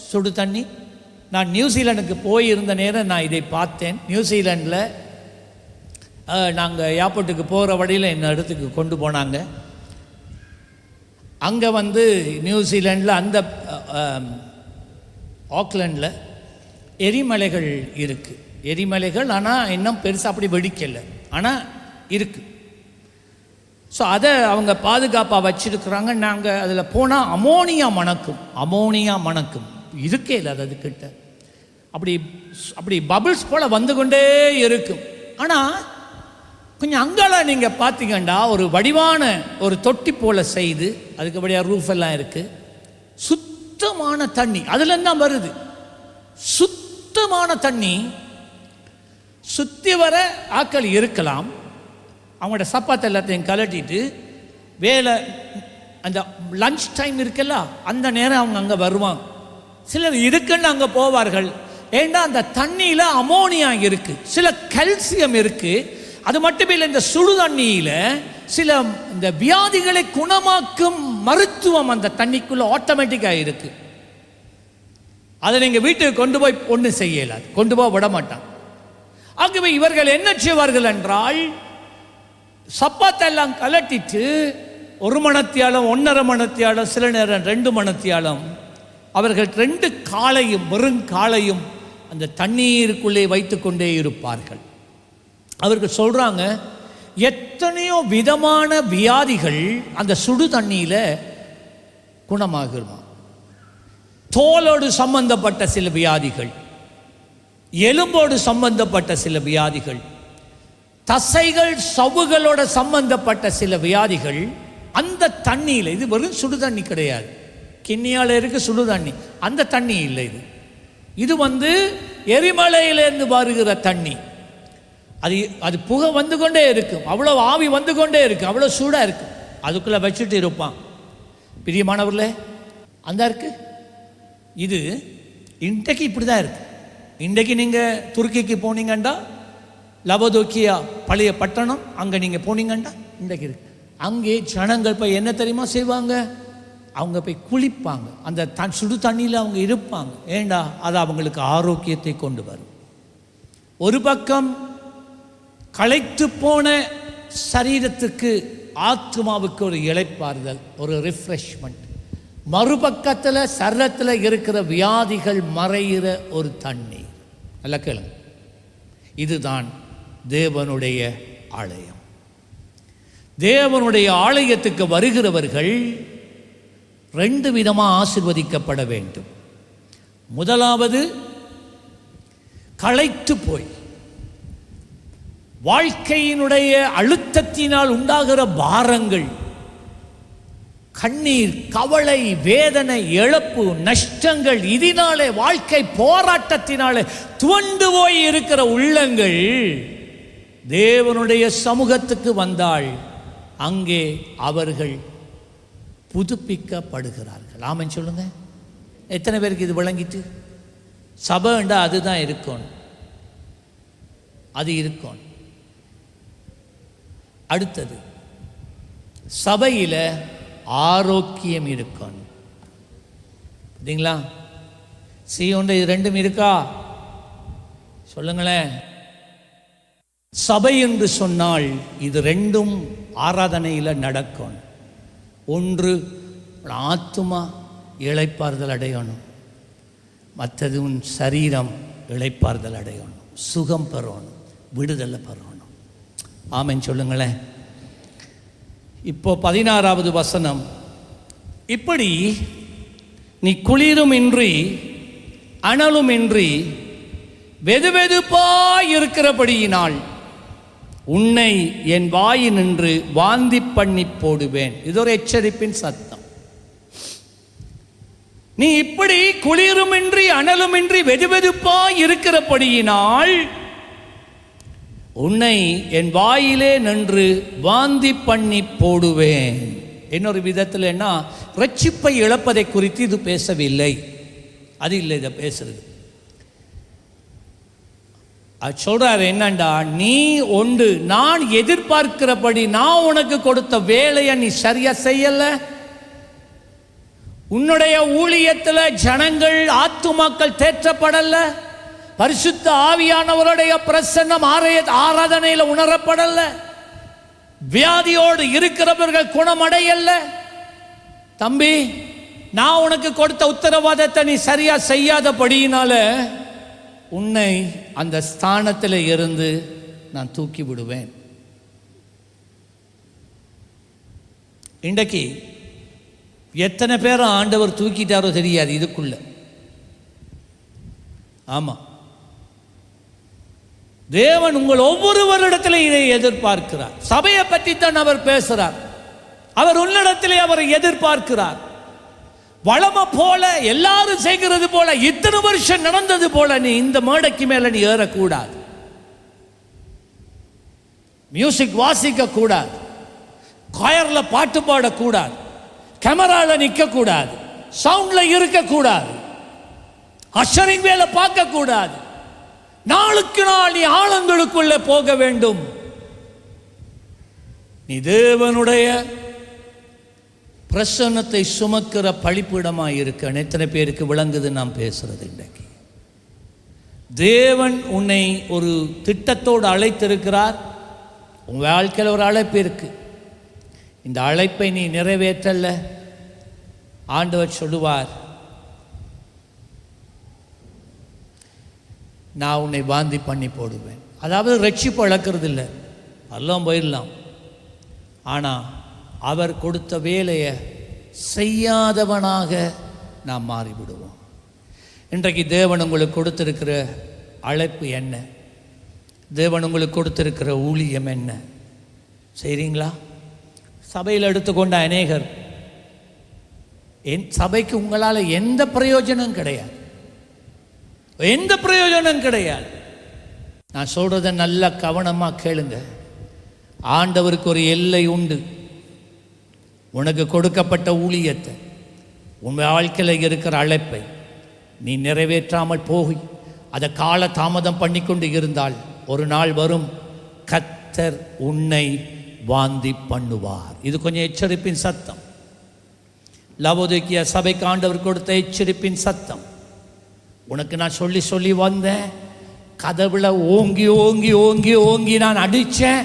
சுடு தண்ணி. நான் நியூசிலாண்டுக்கு போயிருந்த நேரம் நான் இதை பார்த்தேன். நியூசிலாண்டில் நாங்கள் ஏர்போர்ட்டுக்கு போகிற வழியில் என்ன இடத்துக்கு கொண்டு போனாங்க. அங்கே நியூசிலாண்டில் அந்த ஆக்லாண்டில் எரிமலைகள் இருக்குது, எரிமலைகள். ஆனால் இன்னும் பெருசாக அப்படி வெடிக்கலை, ஆனால் இருக்குது. ஸோ அதை அவங்க பாதுகாப்பாக வச்சுருக்குறாங்க. நாங்கள் அதில் போனால் அமோனியா மணக்கும், அமோனியா மணக்கும், இருக்கே இல்லை அது அதுக்கிட்ட. அப்படி அப்படி பபிள்ஸ் போல் வந்து கொண்டே இருக்கும். ஆனால் கொஞ்சம் அங்கெல்லாம் நீங்கள் பார்த்தீங்கன்னா ஒரு வடிவான ஒரு தொட்டி போல் செய்து அதுக்கு வழியாக ரூஃப் எல்லாம் இருக்குது. சுத்தமான தண்ணி அதுலேருந்து தான் வருது, சுத்தமான தண்ணி. சுற்றி வர ஆட்கள் இருக்கலாம், அவங்களோட சப்பாத்தை எல்லாத்தையும் கலட்டிட்டு வேலை அந்த லஞ்ச் டைம் இருக்குல்ல அந்த நேரம் அவங்க அங்கே வருவாங்க. சிலர் இருக்குன்னு அங்கே போவார்கள். ஏன்னா அந்த தண்ணியில் அமோனியா இருக்குது, சில கால்சியம் இருக்குது. அது மட்டும் இல்லை, இந்த சுடு தண்ணியில் சில இந்த வியாதிகளை குணமாக்கும் மருத்துவம் அந்த தண்ணிக்குள்ளே ஆட்டோமேட்டிக்காக இருக்குது. அதை நீங்கள் வீட்டுக்கு கொண்டு போய் ஒன்றும் செய்யலை, கொண்டு போய் விட மாட்டான். ஆகவே இவர்கள் என்ன செய்வார்கள் என்றால் சப்பாத்தெல்லாம் கலட்டிட்டு 1 மணத்தியாலம் 1.5 மணத்தியாலம் சில நேரம் 2 மணத்தியாலம் அவர்கள் 2 காலையும் வெறும் காலையும் அந்த தண்ணீருக்குள்ளே வைத்து கொண்டே இருப்பார்கள். அவர்கள் சொல்கிறாங்க எத்தனையோ விதமான வியாதிகள் அந்த சுடு தண்ணியில் குணமாகுமா. தோலோடு சம்பந்தப்பட்ட சில வியாதிகள், எலும்போடு சம்பந்தப்பட்ட சில வியாதிகள், தசைகள் சவ்வுகளோட சம்பந்தப்பட்ட சில வியாதிகள் அந்த தண்ணியில். இது வெறும் சுடு தண்ணி கிடையாது, கிண்ணியால் இருக்கு சுடு தண்ணி, அந்த தண்ணி இல்லை. இது எரிமலையிலேருந்து வருகிற தண்ணி. அது புகை வந்து கொண்டே இருக்கும், அவ்வளோ ஆவி வந்து கொண்டே இருக்கும், அவ்வளோ சூடாக இருக்கும். அதுக்குள்ளே வச்சுட்டு இருப்பான். பிரியமானவர்களே, அந்த இருக்கு. இது இன்றைக்கு இப்படி தான் இருக்கு. இன்றைக்கு நீங்கள் துருக்கிக்கு போனீங்கண்டா, லபதோக்கியா பழைய பட்டணம், அங்கே நீங்கள் போனீங்கண்டா இன்றைக்கு இருக்கு. அங்கே ஜனங்கள் போய் என்ன தெரியுமா செய்வாங்க, அவங்க போய் குளிப்பாங்க, அந்த சுடு தண்ணியில் அவங்க இருப்பாங்க. ஏண்டா அது அவங்களுக்கு ஆரோக்கியத்தை கொண்டு வரும். ஒரு பக்கம் களைத்து போன சரீரத்துக்கு ஆத்மாவுக்கு ஒரு இளைப்பாறுதல், ஒரு ரிஃப்ரெஷ்மெண்ட். மறுபக்கத்தில் சரீரத்தில் இருக்கிற வியாதிகள் மறைகிற ஒரு தண்ணீர். நல்ல கேளுங்க, இதுதான் தேவனுடைய ஆலயம். தேவனுடைய ஆலயத்துக்கு வருகிறவர்கள் 2 விதமாக ஆசீர்வதிக்கப்பட வேண்டும். முதலாவது, களைத்து போய் வாழ்க்கையினுடைய அழுத்தத்தினால் உண்டாகிற பாரங்கள், கண்ணீர், கவலை, வேதனை, இழப்பு, நஷ்டங்கள், இதனாலே வாழ்க்கை போராட்டத்தினாலே துவண்டு போய் இருக்கிற உள்ளங்கள் தேவனுடைய சமூகத்துக்கு வந்தால் அங்கே அவர்கள் புதுப்பிக்கப்படுகிறார்கள். ஆமென் சொல்லுங்க. எத்தனை பேருக்கு இது விளங்கிட்டு? சபைண்டா அதுதான் இருக்கணும், அது இருக்கணும். அடுத்தது, சபையில் ஆரோக்கியம் இருக்கணும். பார்த்தீங்களா? சீயோண்ட இது 2ம் இருக்கா? சொல்லுங்களேன். சபை என்று சொன்னால் இது 2ம் ஆராதனையில் நடக்கும். ஒன்று, ஆத்துமா இளைப்பாறுதல் அடையணும், மற்றது உன் சரீரம் இளைப்பாறுதல் அடையணும், சுகம் பெறணும், விடுதலை பெறணும். ஆமென் சொல்லுங்களேன். இப்போ 16வது வசனம், இப்படி நீ குளிருமின்றி அனலுமின்றி வெதுவெதுப்பாய் இருக்கிறபடியினால் உன்னை என் வாயினின்று வாந்தி பண்ணி போடுவேன். இது ஒரு எச்சரிப்பின் சத்தம். நீ இப்படி குளிருமின்றி அனலுமின்றி வெதுவெதுப்பாய் இருக்கிறபடியினால் உன்னை என் வாயிலே நின்று வாந்தி பண்ணி போடுவேன். இன்னொரு விதத்தில் என்ன, ரட்சிப்பை இழப்பதை குறித்து இது பேசவில்லை, அது இல்லை இதை பேசுறது. அது சொல்றாரு என்னண்டா, நீ ஒன்று நான் எதிர்பார்க்கிறபடி நான் உனக்கு கொடுத்த வேலையை நீ சரியா செய்யல, உன்னுடைய ஊழியத்தில் ஜனங்கள் ஆத்துமாக்கள் தேற்றப்படல, பரிசுத்த ஆவியானவருடைய பிரசன்னம் ஆராதனையில் உணரப்படல, வியாதியோடு இருக்கிறவர்கள் குணமடையல்ல. தம்பி, நான் உனக்கு கொடுத்த உத்தரவாதத்தை நீ சரியா செய்யாதபடியினால உன்னை அந்த ஸ்தானத்தில் இருந்து நான் தூக்கி விடுவேன். இன்றைக்கு எத்தனை பேர் ஆண்டவர் தூக்கிட்டாரோ தெரியாது இதுக்குள்ள. ஆமா, தேவன் உங்கள் ஒவ்வொருவரிடத்திலே இதை எதிர்பார்க்கிறார். சபையை பற்றி தான் அவர் பேசுறார். அவர் உன்னிடத்திலே அவரை எதிர்பார்க்கிறார். வளமை போல எல்லாரும் செய்கிறது போல இத்தனை வருஷம் நடந்தது போல நீ இந்த மேடைக்கு மேல நீ ஏறக்கூடாது, மியூசிக் வாசிக்க கூடாது, காயர்ல பாட்டு பாடக்கூடாது, கேமரால நிற்க கூடாது, சவுண்ட்ல இருக்க கூடாது, அஷரிங் வேலை பார்க்க கூடாது. நாளுக்கு நாள் நீ ஆழங்களுக்குள்ளே போக வேண்டும். நீ தேவனுடைய பிரசன்னத்தை சுமக்கிற பழிப்பிடமாக இருக்க. எத்தனை பேருக்கு விளங்குது நாம் பேசுறது? இன்றைக்கு தேவன் உன்னை ஒரு திட்டத்தோடு அழைத்திருக்கிறார். உன் வாழ்க்கையில் ஒரு அழைப்பு இருக்கு. இந்த அழைப்பை நீ நிறைவேற்றல, ஆண்டவர் சொல்லுவார், நான் உன்னை வாந்தி பண்ணி போடுவேன். அதாவது ரட்சிப்பு இழக்கிறது இல்லை, எல்லாம் போயிடலாம். ஆனால் அவர் கொடுத்த வேலையை செய்யாதவனாக நாம் மாறிவிடுவோம். இன்றைக்கு தேவன் உங்களுக்கு கொடுத்திருக்கிற அழைப்பு என்ன? தேவன் உங்களுக்கு கொடுத்திருக்கிற ஊழியம் என்ன? செய்கிறீங்களா? சபையில் எடுத்துக்கொண்ட அநேகர், சபைக்கு உங்களால் எந்த பிரயோஜனம் கிடையாது, எந்த பிரயோஜனம் கிடையாது. நான் சொல்றத நல்ல கவனமாக கேளுங்க. ஆண்டவருக்கு ஒரு எல்லை உண்டு. உனக்கு கொடுக்கப்பட்ட ஊழியத்தை, உன் வாழ்க்கையில் இருக்கிற அழைப்பை நீ நிறைவேற்றாமல் போய் அதை கால தாமதம் பண்ணி கொண்டு இருந்தால் ஒரு நாள் வரும், கர்த்தர் உன்னை வாந்தி பண்ணுவார். இது கொஞ்சம் எச்சரிப்பின் சத்தம். லவோதிக்கியா சபைக்கு ஆண்டவர் கொடுத்த எச்சரிப்பின் சத்தம். உனக்கு நான் சொல்லி சொல்லி வந்தேன், கதவுல ஓங்கி ஓங்கி ஓங்கி ஓங்கி நான் அடித்தேன்.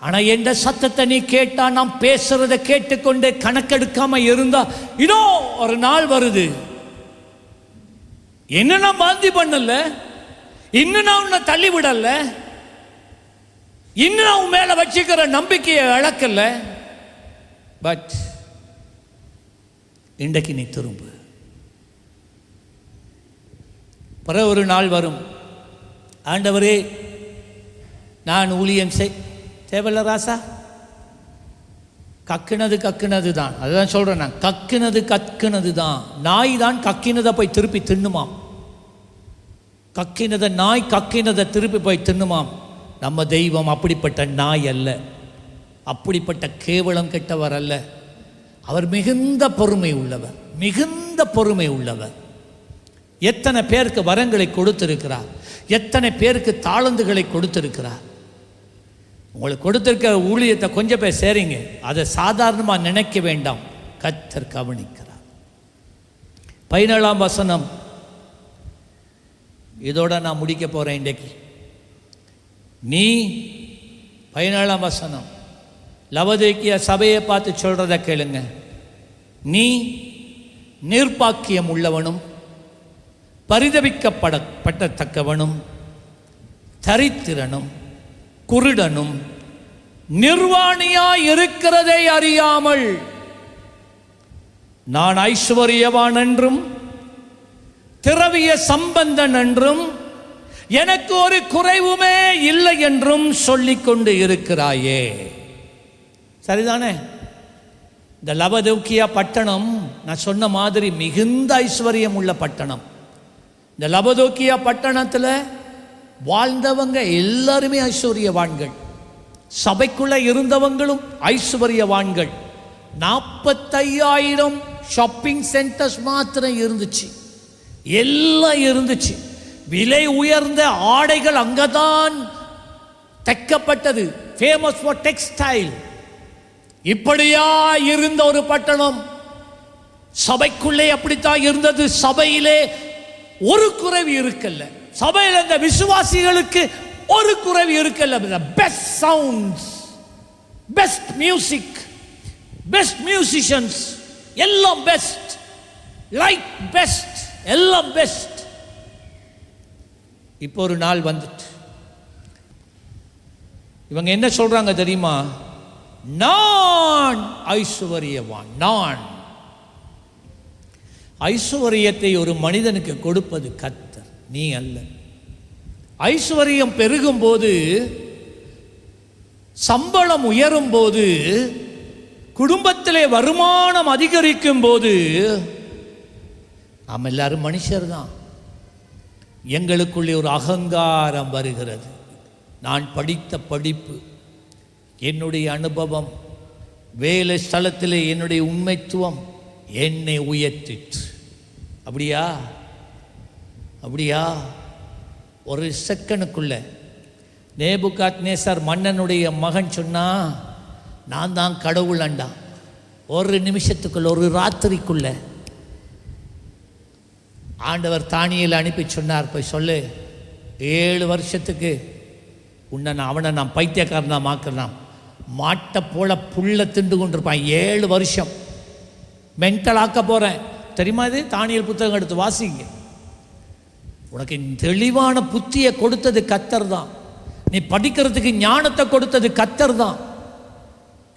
ஆனால் எந்த சத்தத்தை நீ கேட்டா, நான் பேசுறதை கேட்டுக்கொண்டே கணக்கெடுக்காம இருந்தா, இதோ ஒரு நாள் வருது, என்ன நான் வாந்தி பண்ணல, இன்னும் நான் உன்னை தள்ளி விடல, இன்னும் நான் உன் மேல வச்சுக்கிற நம்பிக்கையை இழக்கல. பட் இன்றைக்கு நீ திரும்பு. பிற ஒரு நாள் வரும், ஆண்டவரே நான் ஊழியம் தேவையில்ல ராசா, கக்குனது தான். அதுதான் சொல்றேன் நான், கக்குனது தான். நாய் தான் கக்கினதை போய் திருப்பி தின்னுமாம். நாய் கக்கினதை திருப்பி போய் தின்னுமாம். நம்ம தெய்வம் அப்படிப்பட்ட நாய் அல்ல, அப்படிப்பட்ட கேவலம் கெட்டவர் அல்ல. அவர் மிகுந்த பொறுமை உள்ளவர், மிகுந்த பொறுமை உள்ளவர். எத்தனை பேருக்கு வரங்களை கொடுத்திருக்கிறார், எத்தனை பேருக்கு தாளந்துகளை கொடுத்திருக்கிறார். உங்களுக்கு கொடுத்திருக்கிற ஊழியத்தை கொஞ்சம் பேர் சேரிங்க, அதை சாதாரணமாக நினைக்க வேண்டாம், கர்த்தர் கவனிக்கிறார். 17ஆம் வசனம், இதோட நான் முடிக்க போறேன் இன்றைக்கு. நீ 17ஆம் வசனம் லவோதிக்கியா சபையை பார்த்து சொல்றத கேளுங்க. நீ நிர்பாக்கியம் உள்ளவனும் பரிதபிக்கப்படத்தக்கவனும் தரித்திரனும் குருடனும் நிர்வாணியாய் இருக்கிறதை அறியாமல் நான் ஐஸ்வர்யவான் என்றும் திரவிய சம்பந்தன் என்றும் எனக்கு ஒரு குறைவுமே இல்லை என்றும் சொல்லிக் கொண்டு இருக்கிறாயே. சரிதானே? இந்த லவதோக்கியா பட்டணம் நான் சொன்ன மாதிரி மிகுந்த ஐஸ்வர்யம் உள்ள பட்டணம். இந்த லவதோக்கியா பட்டணத்தில் வாழ்ந்தவங்க எல்லாருமே ஐஸ்வர்யவான்கள். சபைக்குள்ள இருந்தவங்களும் ஐஸ்வர்யவான்கள். 45,000 ஷாப்பிங் சென்டர்ஸ் மாத்திரம் இருந்துச்சு, எல்லாம் இருந்துச்சு. விலை உயர்ந்த ஆடைகள் அங்கதான் தைக்கப்பட்டது. Famous for textile. இப்படியா இருந்த ஒரு பட்டணம் சபைக்குள்ளே அப்படித்தான் இருந்தது. சபையிலே ஒரு குறைவு இருக்கல்ல. சபையில் அந்த விசுவாசிகளுக்கு ஒரு குறைவு இருக்கல்ல. Best sounds, best music, best musicians, எல்லாம் பெஸ்ட், லைட் பெஸ்ட், எல்லாம் பெஸ்ட். இப்போ ஒரு நாள் வந்துட்டு இவங்க என்ன சொல்றாங்க தெரியுமா? நான் ஐஸ்வர்யவான். நான் ஐஸ்வர்யத்தை ஒரு மனிதனுக்கு கொடுப்பது கர்த்தர், நீ அல்ல. ஐஸ்வர்யம் பெருகும் போது, சம்பளம் உயரும் போது, குடும்பத்திலே வருமானம் அதிகரிக்கும் போது நாம் எல்லாரும் மனுஷர் தான். எங்களுக்குள்ளே ஒரு அகங்காரம் வருகிறது. நான் படித்த படிப்பு, என்னுடைய அனுபவம், வேலை ஸ்தலத்திலே என்னுடைய உண்மைத்துவம் என்னை உயர்த்திற்று. அப்படியா? அப்படியா? ஒரு செகண்டுக்குள்ள நேபுகாத்நேசர் மன்னனுடைய மகன் சொன்னா, நான் தான் கடவுள் அண்டா. ஒரு நிமிஷத்துக்குள்ள, ஒரு ராத்திரிக்குள்ள ஆண்டவர் தானியேலை அனுப்பி சொன்னார், போய் சொல்லு, 7 வருஷத்துக்கு அவனை நான் பைத்தியக்காரனா மாக்கிறேன். மாட்டை போல புல்ல திண்டு கொண்டிருப்பான். 7 வருஷம் மென்டல் ஆக்க போகிறேன். தெரியுமா? இது தானியேல் புத்தகம் எடுத்து வாசிங்க. உனக்கு தெளிவான புத்தியை கொடுத்தது கர்த்தர் தான். நீ படிக்கிறதுக்கு ஞானத்தை கொடுத்தது கர்த்தர் தான்.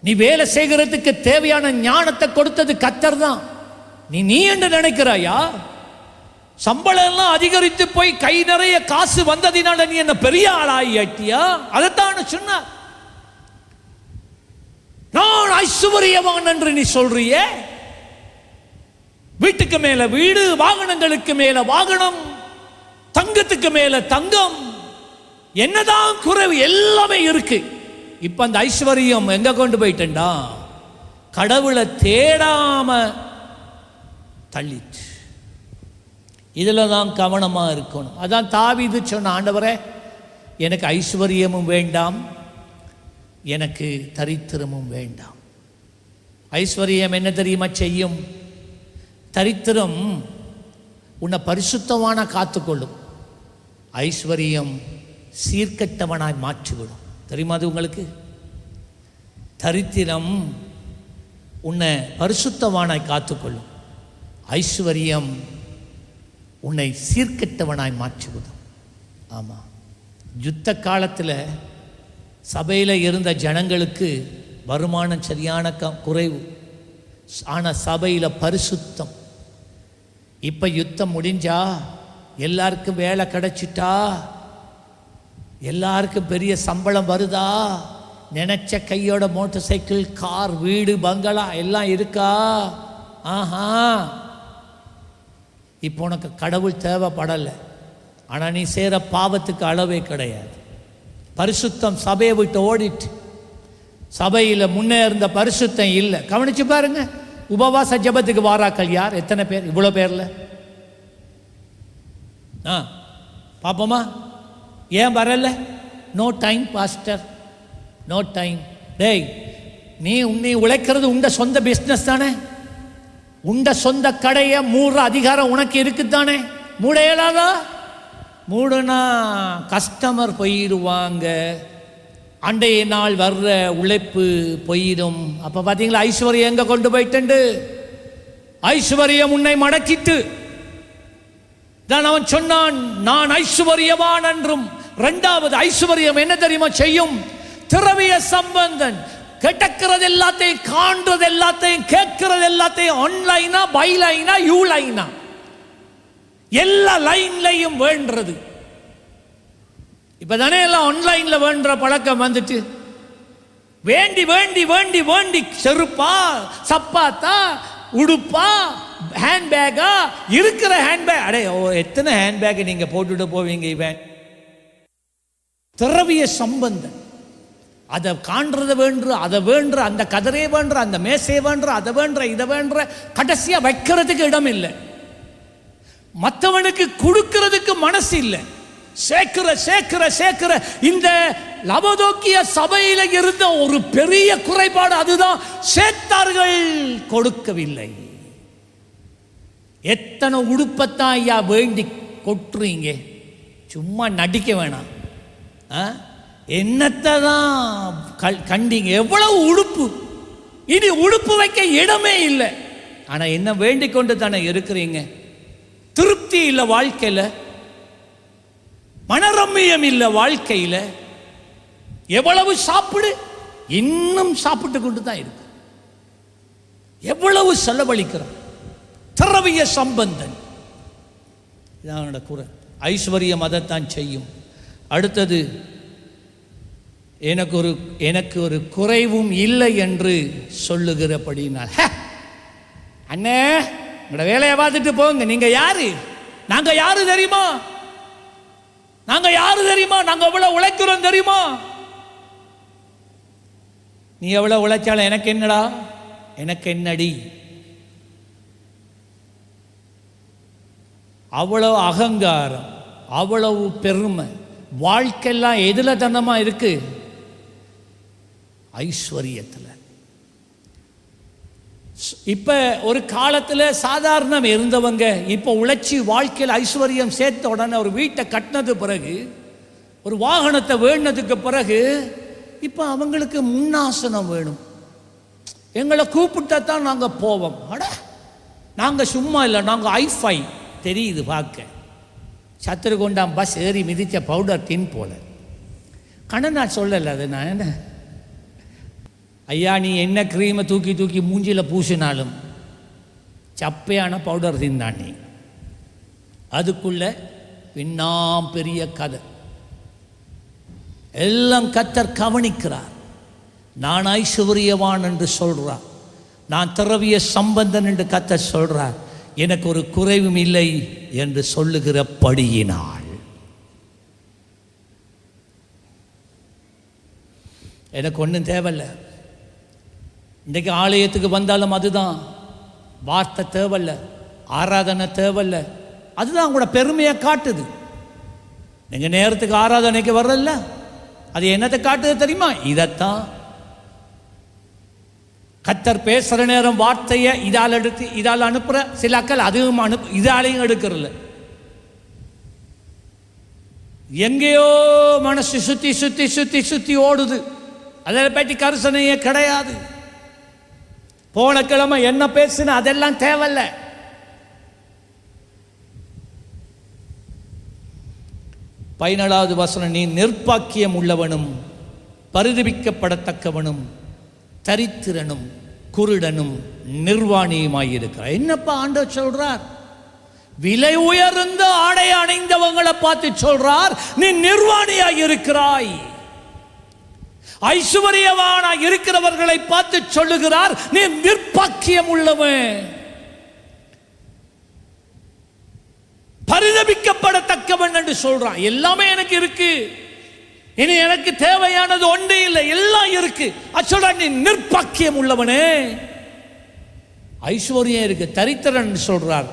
நீ வேலை செய்கிறதுக்கு தேவையான ஞானத்தை கொடுத்தது கர்த்தர் தான். நீ என்று நினைக்கிறாயா? சம்பளம் எல்லாம் அதிகரித்து போய் கை நிறைய காசு வந்ததினால நீ என்ன பெரிய ஆளாயிட்டியா? அதைத்தான் சொன்னார். நான் ஐஸ்வர்யவான் என்று நீ சொல்றியே. வீட்டுக்கு மேல வீடு, வாகனங்களுக்கு மேல வாகனம், தங்கத்துக்கு மேல தங்கம், என்னதான் குறைவு? எல்லாமே இருக்கு. இப்ப அந்த ஐஸ்வர்யம் எங்க கொண்டு போயிட்டா? கடவுளை தேடாம தள்ளிட்டு. இதில் தான் கவனமாக இருக்கணும். அதான் தாவீது சொன்ன, ஆண்டவரே எனக்கு ஐஸ்வர்யமும் வேண்டாம், எனக்கு தரித்திரமும் வேண்டாம். ஐஸ்வர்யம் என்ன தெரியுமா செய்யும்? தரித்திரம் உன்னை பரிசுத்தமான காத்துக்கொள்ளும். ஐஸ்வர்யம் சீர்கெட்டவனாய் மாற்றிவிடும். தெரியுமா அது உங்களுக்கு? தரித்திரம் உன்னை பரிசுத்தவானாய் காத்துக்கொள்ளும். ஐஸ்வர்யம் உன்னை சீர்கெட்டவனாய் மாற்றிவிடும். ஆமாம், யுத்த காலத்தில் சபையில் இருந்த ஜனங்களுக்கு வருமானம் சரியான குறைவு. ஆனால் சபையில் பரிசுத்தம். இப்போ யுத்தம் முடிஞ்சா, எல்லாருக்கும் வேலை கிடைச்சிட்டா, எல்லாருக்கும் பெரிய சம்பளம் வருதா, நினைச்ச கையோட மோட்டார் சைக்கிள், கார், வீடு, பங்களா எல்லாம் இருக்கா? ஆஹா, இப்போ உனக்கு கடவுள் தேவைப்படலை. ஆனால் நீ சேர பாவத்துக்கு அளவே கிடையாது. பரிசுத்தம் சபையை விட்டு ஓடிட்டு, சபையில் முன்னே இருந்த பரிசுத்தம் இல்லை. கவனிச்சு பாருங்க, உபவாச ஜபத்துக்கு வாராக்கள் யார்? எத்தனை பேர்? இவ்வளோ பேர்ல பாப்போமா? ஏன் வரல? No time pastor, no time. டேய், நீ உழைக்கிறது உண்ட சொந்த பிஸ்னஸ் தானே? உண்ட சொந்த கடையை மூடுற அதிகாரம் உனக்கு இருக்குதானே? மூட இயலாதா? மூடுனா கஸ்டமர் போயிடுவாங்க, அண்டைய நாள் வர்ற உழைப்பு போயிடும். அப்போ பார்த்தீங்களா ஐஸ்வர்யம் எங்கே கொண்டு போயிட்டு? ஐஸ்வர்யம் உன்னை மடக்கிட்டு தான் அவன் சொன்னான், நான் ஐஸ்வர்யவான் என்றும். 2வது ஐஸ்வர்யம் என்ன தெரியுமா செய்யும்? திரவிய சம்பந்தன். கிடக்கிறது எல்லாத்தையும், காண்றது எல்லாத்தையும், கேட்கிறது எல்லாத்தையும் ஆன்லைனா, பைலைனா, யூலைனா, எல்லா லைன்லையும் வேண்டது. இப்பதானே எல்லாம் ஆன்லைன்ல வேண்ட பழக்கம் வந்துட்டு, வேண்டி வேண்டி வேண்டி வேண்டி செருப்பா, சப்பாத்தா, உடுப்பா, ஹேண்ட்பேக்கா, இருக்கிற ஹேண்ட்பேக். அடே எத்தனை ஹேண்ட்பேக் நீங்க போட்டுட்டு போவீங்க? இவன் திரவிய சம்பந்தன். அதை காண்றத வேண்டு, அதை வேண்டு, அந்த கதரே வேண்டு, அந்த மேசையை வேண்டு, அதை வேண்ட, இதை வேண்ட, கடைசியா வைக்கிறதுக்கு இடம் இல்லை, மற்றவனுக்கு கொடுக்கிறதுக்கு மனசு இல்லை. சேர்க்கிற சேர்க்கிற சேர்க்கிற. இந்த லவோதிக்கேய சபையில இருந்த ஒரு பெரிய குறைபாடு அதுதான், சேர்த்தார்கள், கொடுக்கவில்லை. எத்தனை உடுப்பத்தான் ஐயா வேண்டி கொட்டுறீங்க? சும்மா நடிக்க வேணாம். என்னத்தை தான் கண்டீங்க? எவ்வளவு உடுப்பு, இனி உடுப்பு வைக்க இடமே இல்லை. ஆனா என்ன வேண்டிக் கொண்டு தானே இருக்கிறீங்க? திருப்தி இல்லை வாழ்க்கையில, மனரம்மியம் இல்லை வாழ்க்கையில. எவ்வளவு சாப்பிடு, இன்னும் சாப்பிட்டு கொண்டு தான் இருக்கு. எவ்வளவு செலவழிக்கிறோம். திரவிய சம்பந்தன் இதான் குறை. ஐஸ்வர்யம் அதைத்தான் செய்யும். அடுத்தது, எனக்கு ஒரு குறைவும் இல்லை என்று சொல்லுகிறபடினால், அண்ணே உங்களோட வேலையை பார்த்துட்டு போங்க. நீங்க யாரு? நாங்க யாரு தெரியுமா? நாங்க யாரு தெரியுமா? நாங்க எவ்வளவு உழைக்கிறோம் தெரியுமா? நீ எவ்வளவு உழைச்சாலும் எனக்கு என்னடா, எனக்கு என்னடி? அவ்வளவு அகங்காரம், அவ்வளவு பெருமை. வாழ்க்கையெல்லாம் எதுல தனமா இருக்கு? ஐஸ்வர்யத்தில். இப்ப ஒரு காலத்தில் சாதாரணம் இருந்தவங்க இப்ப உழைச்சி வாழ்க்கையில் ஐஸ்வர்யம் சேர்த்த உடனே ஒரு வீட்டை கட்டினது பிறகு, ஒரு வாகனத்தை வேணுனதுக்கு பிறகு, இப்ப அவங்களுக்கு முன்னாசனம் வேணும். எங்களை கூப்பிட்டா தான் நாங்க போவோம். அட நாங்க சும்மா இல்லை, நாங்க ஐஃபை தெரியுது பார்க்க. சத்துரு கொண்டாம் பஸ் ஏறி மிதிச்ச பவுடர் டின் போல. கண்ணன் நான் சொல்லலை, அது நான் என்ன ஐயா, நீ என்ன க்ரீமை தூக்கி தூக்கி மூஞ்சியில் பூசினாலும் சப்பையான பவுடர் தின்தான் நீ. அதுக்குள்ள பின்னாம் பெரிய கதை. எல்லாம் கர்த்தர் கவனிக்கிறார். நான் ஐஸ்வர்யவான் என்று சொல்றார், நான் திரவிய சம்பந்தன் என்று கர்த்தர் சொல்றார். எனக்கு ஒரு குறைவும் இல்லை என்று சொல்லுகிறபடியினால் எனக்கு ஒன்றும் தேவையில்லை. இன்றைக்கு ஆலயத்துக்கு வந்தாலும் அதுதான், வார்த்தை தேவையில்ல, ஆராதனை தேவையில்ல. அதுதான் கூட பெருமையை காட்டுது. நீங்கள் நேரத்துக்கு ஆராதனைக்கு வர்றதில்ல, அது என்னத்தை காட்டுது தெரியுமா? இதைத்தான். கர்த்தர் பேசுகிற நேரம் வார்த்தையை இதால் எடுத்து இதால் அனுப்புகிற சில அக்கள் அதுவும் இதாலையும் எடுக்கிறதில்ல. எங்கேயோ மனசு சுற்றி சுற்றி சுற்றி சுற்றி ஓடுது. அதை பற்றி கரிசனையே கிடையாது. போன கிழமை என்ன பேசுன அதெல்லாம் தேவையில்ல. பதினேழாவது வசனம், நீ நிர்பாக்கியம் உள்ளவனும் பரிதபிக்கப்படத்தக்கவனும் தரித்திரனும் குருடனும் நிர்வாணியுமாயிருக்கிறார். என்னப்பா ஆண்டவர் சொல்றார்? விலை உயர்ந்த ஆடை அணிந்தவங்களை பார்த்து சொல்றார், நீ நிர்வாணியாய் இருக்கிறாய். ஐஸ்வர்யவானாய் இருக்கிறவர்களை பார்த்து சொல்லுகிறார், நீ நிர்பாக்கியம் உள்ளவன், பரிதபிக்கப்படத்தக்கவன் என்று சொல்றான். எல்லாமே எனக்கு இருக்கு, இனி எனக்கு தேவையானது ஒன்றே இல்லை, எல்லாம் இருக்கு. சொல்ற நீ நிர்பாக்கியம் உள்ளவனே. ஐஸ்வர்யம் இருக்கு, தரித்திரன் என்று சொல்றார்.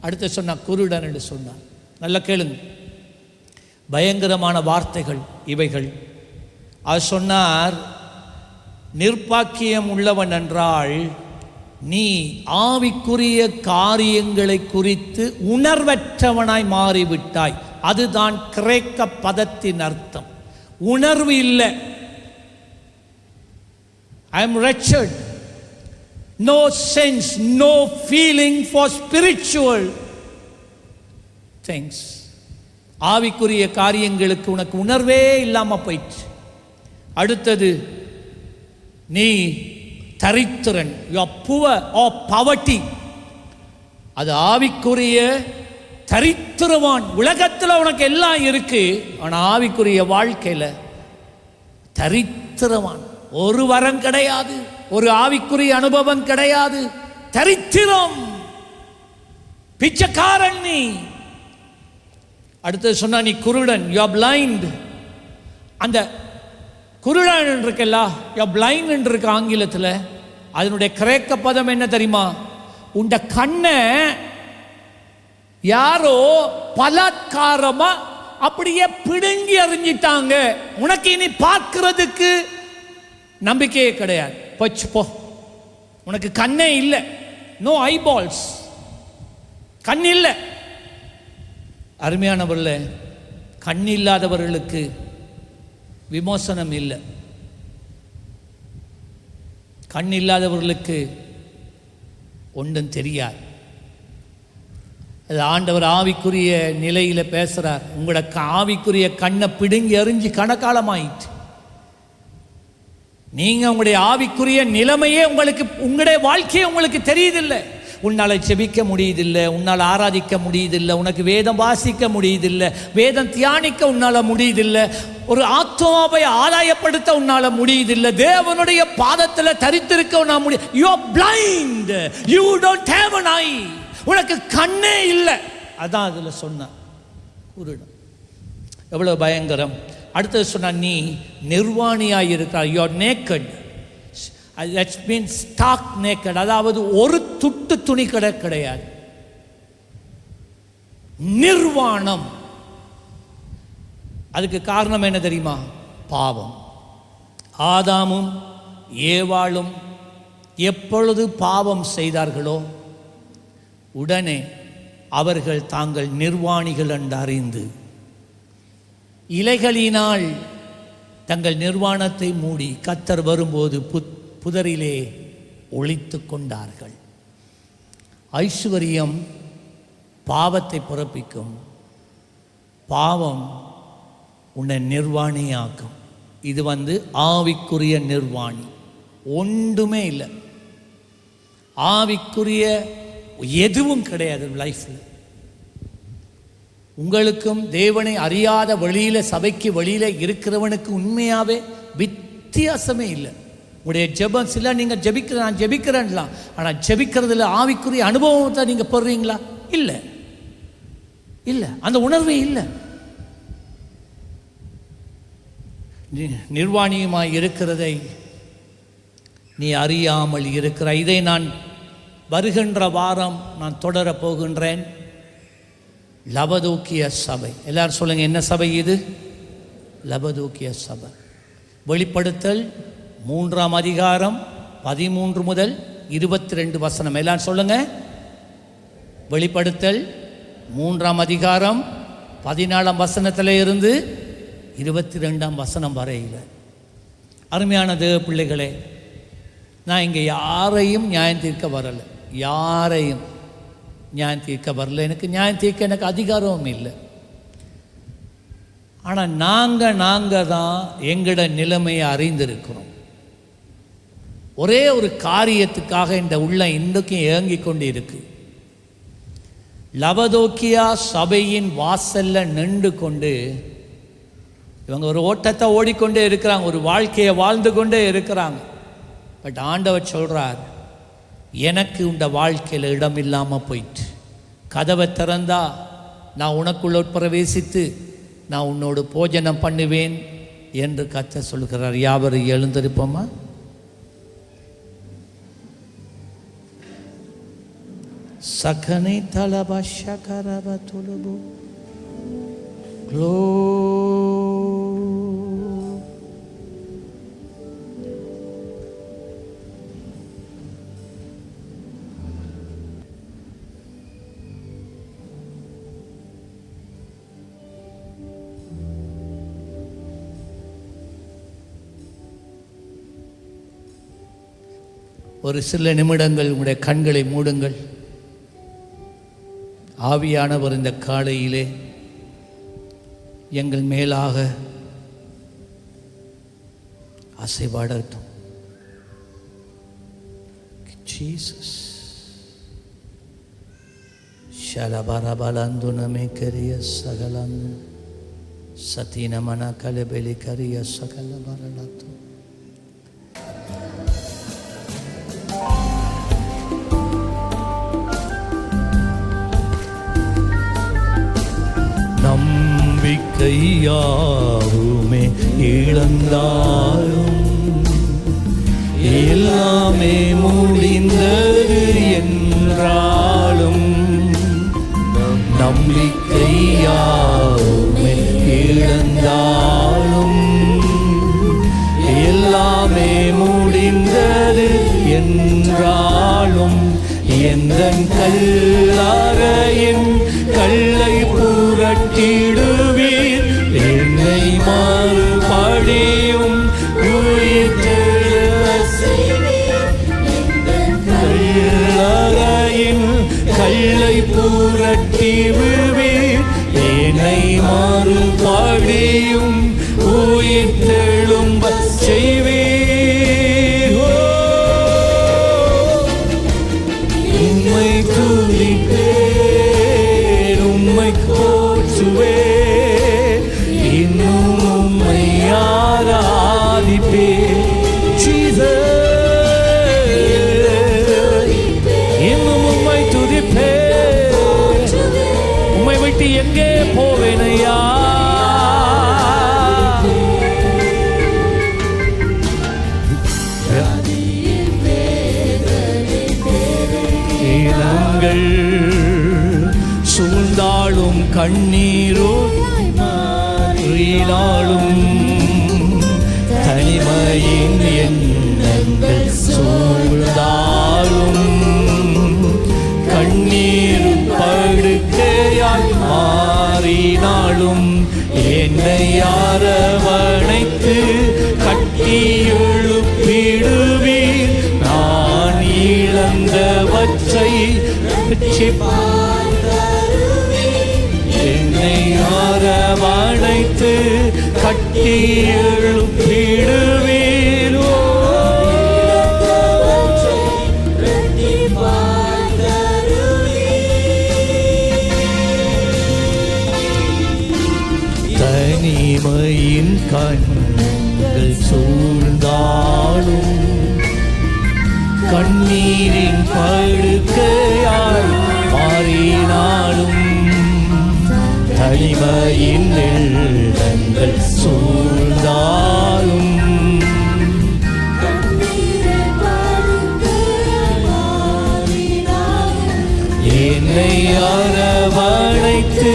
அடுத்து சொன்னா குருடன் என்று சொன்னார். நல்ல கேளுங்க, பயங்கரமான வார்த்தைகள் இவைகள். அது சொன்னார், நிர்பாக்கியம் உள்ளவன் என்றால் நீ ஆவிக்குரிய காரியங்களை குறித்து உணர்வற்றவனாய் மாறிவிட்டாய். அதுதான் கிரேக்க பதத்தின் அர்த்தம். உணர்வு இல்லை. I am wretched. No sense, no feeling for spiritual things. ஆவிக்குரிய காரியங்களுக்கு உனக்கு உணர்வே இல்லாம போயிடுச்சு. அடுத்தது நீ தரித்திரன், புவர் ஆர் பவர்ட்டி, அது ஆவிக்குரிய தரித்திரவான். உலகத்தில் உனக்கு எல்லாம் இருக்கு, ஆனால் ஆவிக்குரிய வாழ்க்கையில் தரித்திரவான். ஒரு வரம் கிடையாது, ஒரு ஆவிக்குரிய அனுபவம் கிடையாது, தரித்திரம், பிச்சைக்காரன் நீ. அடுத்தது சொன்னா நீ குருடன், யூ ஆர் பிளைண்ட். அந்த குருடன் இருக்குல்ல, யூ ஆர் பிளைண்ட் இருக்கு ஆங்கிலத்தில். அதனுடைய கிரேக்க பதம் என்ன தெரியுமா? உண்ட கண்ணை யாரோ பலாத்காரமா அப்படியே பிடுங்கி எறிஞ்சிட்டாங்க. உனக்கு இனி பார்க்கிறதுக்கு நம்பிக்கையே கிடையாது. போச்சு போ, உனக்கு கண்ணே இல்லை, நோ ஐபால்ஸ், கண் இல்லை. அருமையானவர்களே, கண் இல்லாதவர்களுக்கு விமோசனம் இல்லை. கண் இல்லாதவர்களுக்கு ஒன்றும் தெரியாது. அது ஆண்டவர் ஆவிக்குரிய நிலையில் பேசுகிறார். உங்களோட ஆவிக்குரிய கண்ணை பிடுங்கி எறிஞ்சு கணக்காலமாயிட்டு. நீங்கள் உங்களுடைய ஆவிக்குரிய நிலைமையே உங்களுக்கு, உங்களுடைய வாழ்க்கையே உங்களுக்கு தெரியுதில்லை. உன்னால் ஜெபிக்க முடியுதில்லை, உன்னால் ஆராதிக்க முடியுதில்லை, உனக்கு வேதம் வாசிக்க முடியுதில்லை, வேதம் தியானிக்க உன்னால் முடியுதில்லை, ஒரு ஆத்மாவை ஆதாயப்படுத்த உன்னால் முடியுதில்லை, தேவனுடைய பாதத்தில் தரித்திருக்க உன்னால் முடியும். You are blind, you don't have an eye. உனக்கு கண்ணே இல்லை. அதான் அதில் சொன்ன குருடன். எவ்வளோ பயங்கரம். அடுத்தது சொன்ன நீ நிர்வாணியாக இருக்கிறாய். You are naked. That means stark naked. அதாவது ஒரு துட்டு துணி கிடையாது. நிர்வாணம். அதுக்கு காரணம் என்ன தெரியுமா? பாவம். ஆதாமும் ஏவாளும் எப்பொழுது பாவம் செய்தார்களோ உடனே அவர்கள் தாங்கள் நிர்வாணிகள் என்று அறிந்து இலைகளினால் தங்கள் நிர்வாணத்தை மூடி கர்த்தர் வரும்போது புதரிலே ஒளித்து கொண்டார்கள். ஐஸ்வர்யம் பாவத்தை பிறப்பிக்கும், பாவம் உன்னை நிர்வாணியாக்கும். இது ஆவிக்குரிய நிர்வாணி. ஒன்றுமே இல்லை, ஆவிக்குரிய எதுவும் கிடையாது லைஃப்பில். உங்களுக்கும் தேவனை அறியாத வெளியில், சபைக்கு வெளியில் இருக்கிறவனுக்கு உண்மையாகவே வித்தியாசமே இல்லை. உங்களுடைய ஜெபம் சில நீங்கள் நான் ஜெபிக்கிறேன்லாம், ஆனால் ஜெபிக்கிறதுல ஆவிக்குரிய அனுபவத்தை நீங்கள் பெறுறீங்களா? இல்லை, இல்லை, அந்த உணர்வே இல்லை. நிர்வாணியமாய் இருக்கிறதை நீ அறியாமல் இருக்கிறாய். இதை நான் வருகின்ற வாரம் நான் தொடரப் போகின்றேன். லபதோக்கிய சபை. எல்லாரும் சொல்லுங்க, என்ன சபை இது? லபதோக்கிய சபை. வெளிப்படுத்தல் 3ஆம் அதிகாரம் 13 முதல் 22 வசனம். எல்லாரும் சொல்லுங்க. வெளிப்படுத்தல் 3ஆம் அதிகாரம் 14ஆம் வசனத்தில் இருந்து 22ஆம் வசனம் வரையில். அருமையான தேவ பிள்ளைகளே, நான் இங்கே யாரையும் நியாயம் தீர்க்க வரலை, யாரையும் நியாயம் தீர்க்க வரல. எனக்கு நியாயம் தீர்க்க எனக்கு அதிகாரமும் இல்லை. ஆனால் நாங்கள் தான் எங்களோட நிலைமையை அறிந்திருக்கிறோம். ஒரே ஒரு காரியத்துக்காக இந்த உள்ளம் இன்றைக்கும் ஏங்கி கொண்டு இருக்கு. லபதோக்கியா சபையின் வாசல்ல நின்று கொண்டு இவங்க ஒரு ஓட்டத்தை ஓடிக்கொண்டே இருக்கிறாங்க, ஒரு வாழ்க்கையை வாழ்ந்து கொண்டே இருக்கிறாங்க. பட் ஆண்டவர் சொல்கிறார், எனக்கு இந்த வாழ்க்கையில் இடம் இல்லாமல் போயிட்டு, கதவை திறந்தா நான் உனக்குள்ள பிரவேசித்து நான் உன்னோடு போஜனம் பண்ணுவேன் என்று கர்த்தர் சொல்கிறார். யாவரும் எழுந்திருப்போமா? சகனை தலபஷகரப துலுபு க்ளோ. ஒரு சில நிமிடங்கள் உங்களுடைய கண்களை மூடுங்கள். ஆவியானவர் இந்த காலையிலே எங்கள் மேலாக அசைவாடட்டும். ஜீசஸ் ஷலபரபலந்துனமே கரிய சகலந்து சதீனமன கலபெலி கரிய சகல வரலாத்து. நம்பிக்கையாவுமே இழந்தாலும் எல்லாமே முடிந்தது என்றாலும், நம்பிக்கையாவுமே இழந்தாலும் எல்லாமே முடிந்தது என்றாலும், எந்தன் கல்லறையின் கல்லை புரட்டிடுவீர், என்னை மறுபடியும் கல்லறையின் கல்லை புரட்டி விடுவீர், என்னை மறுபடியும் உயிர்த்தெழும்ப செய்வீர். உம்மை துதிப்பேன், உம்மை போற்றுவேன், இன்னும் உம்மை ஆராதிப்பேன். இன்னும் உம்மை துதிப்பேன், உம்மை விட்டு எங்கே போவேனையா? இனங்கள் சூழ்ந்தாலும் கண்ணீரோடும் தனிமையின் எண்ணங்கள் சூழ்ந்தாலும் கண்ணீர் படுக்கையாய் மாறினாலும், என்னை அரவணைத்து கட்டி எழுப்பிடுவீர், நான் இழந்தவற்றை என்னை அரவணைத்து கட்டி எழுப்பிடுவீர். தனிமையின் கண்கள் சூழ்ந்தாலும் கண்ணீரின் படுக்கையாய் மாறினாலும், தனிமையின் எண்ணங்கள் சூழ்ந்தாலும் என்னை அரவணைத்து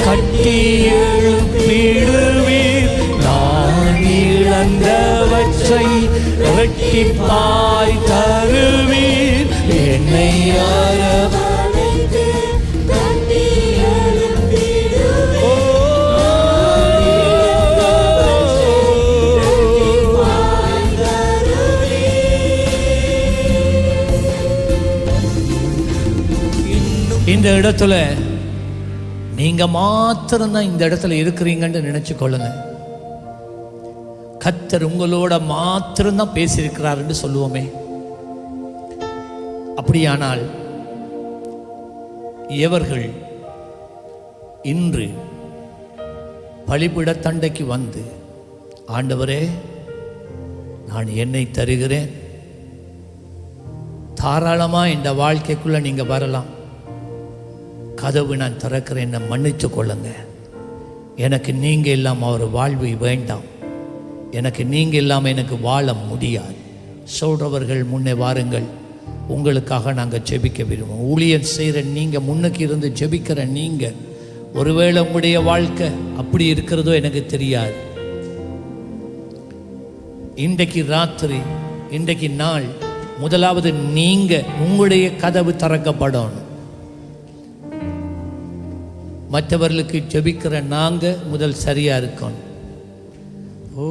கட்டி எழுப்பிடுவீர், நான் இழந்தவற்றை இரட்டிப்பாய் தருவீர், என்னை அரவணைத்து கட்டி இந்த இடத்துல நீங்க மாத்திரம்தான் இந்த இடத்துல இருக்கிறீங்கன்னு நினைச்சு கொள்ளுங்க. கர்த்தர் உங்களோட மாத்திரம்தான் பேசியிருக்கிறாருன்னு சொல்லுவோமே. அப்படியானால் எவர்கள் இன்று பலிபீட தண்டைக்கு வந்து, ஆண்டவரே நான் என்னை தருகிறேன், தாராளமாக இந்த வாழ்க்கைக்குள்ள நீங்க வரலாம், கதவு நான் திறக்கிறேன், என்னை மன்னித்து கொள்ளுங்க, எனக்கு நீங்க இல்லாமல் ஒரு வாழ்வு வேண்டாம், எனக்கு நீங்க இல்லாமல் எனக்கு வாழ முடியாது சொல்றவர்கள் முன்னே வாருங்கள். உங்களுக்காக நாங்கள் ஜெபிக்க விரும்புவோம். ஊழியர் செய்கிற நீங்கள், முன்னுக்கு இருந்து ஜெபிக்கிற நீங்கள், ஒருவேளை உங்களுடைய வாழ்க்கை அப்படி இருக்கிறதோ எனக்கு தெரியாது. இன்றைக்கு ராத்திரி, இன்றைக்கு நாள், முதலாவது நீங்க உங்களுடைய கதவு திறக்கப்படணும். மற்றவர்களுக்கு ஜெபிக்கிற நாங்க முதல் சரியா இருக்கணும். ஓ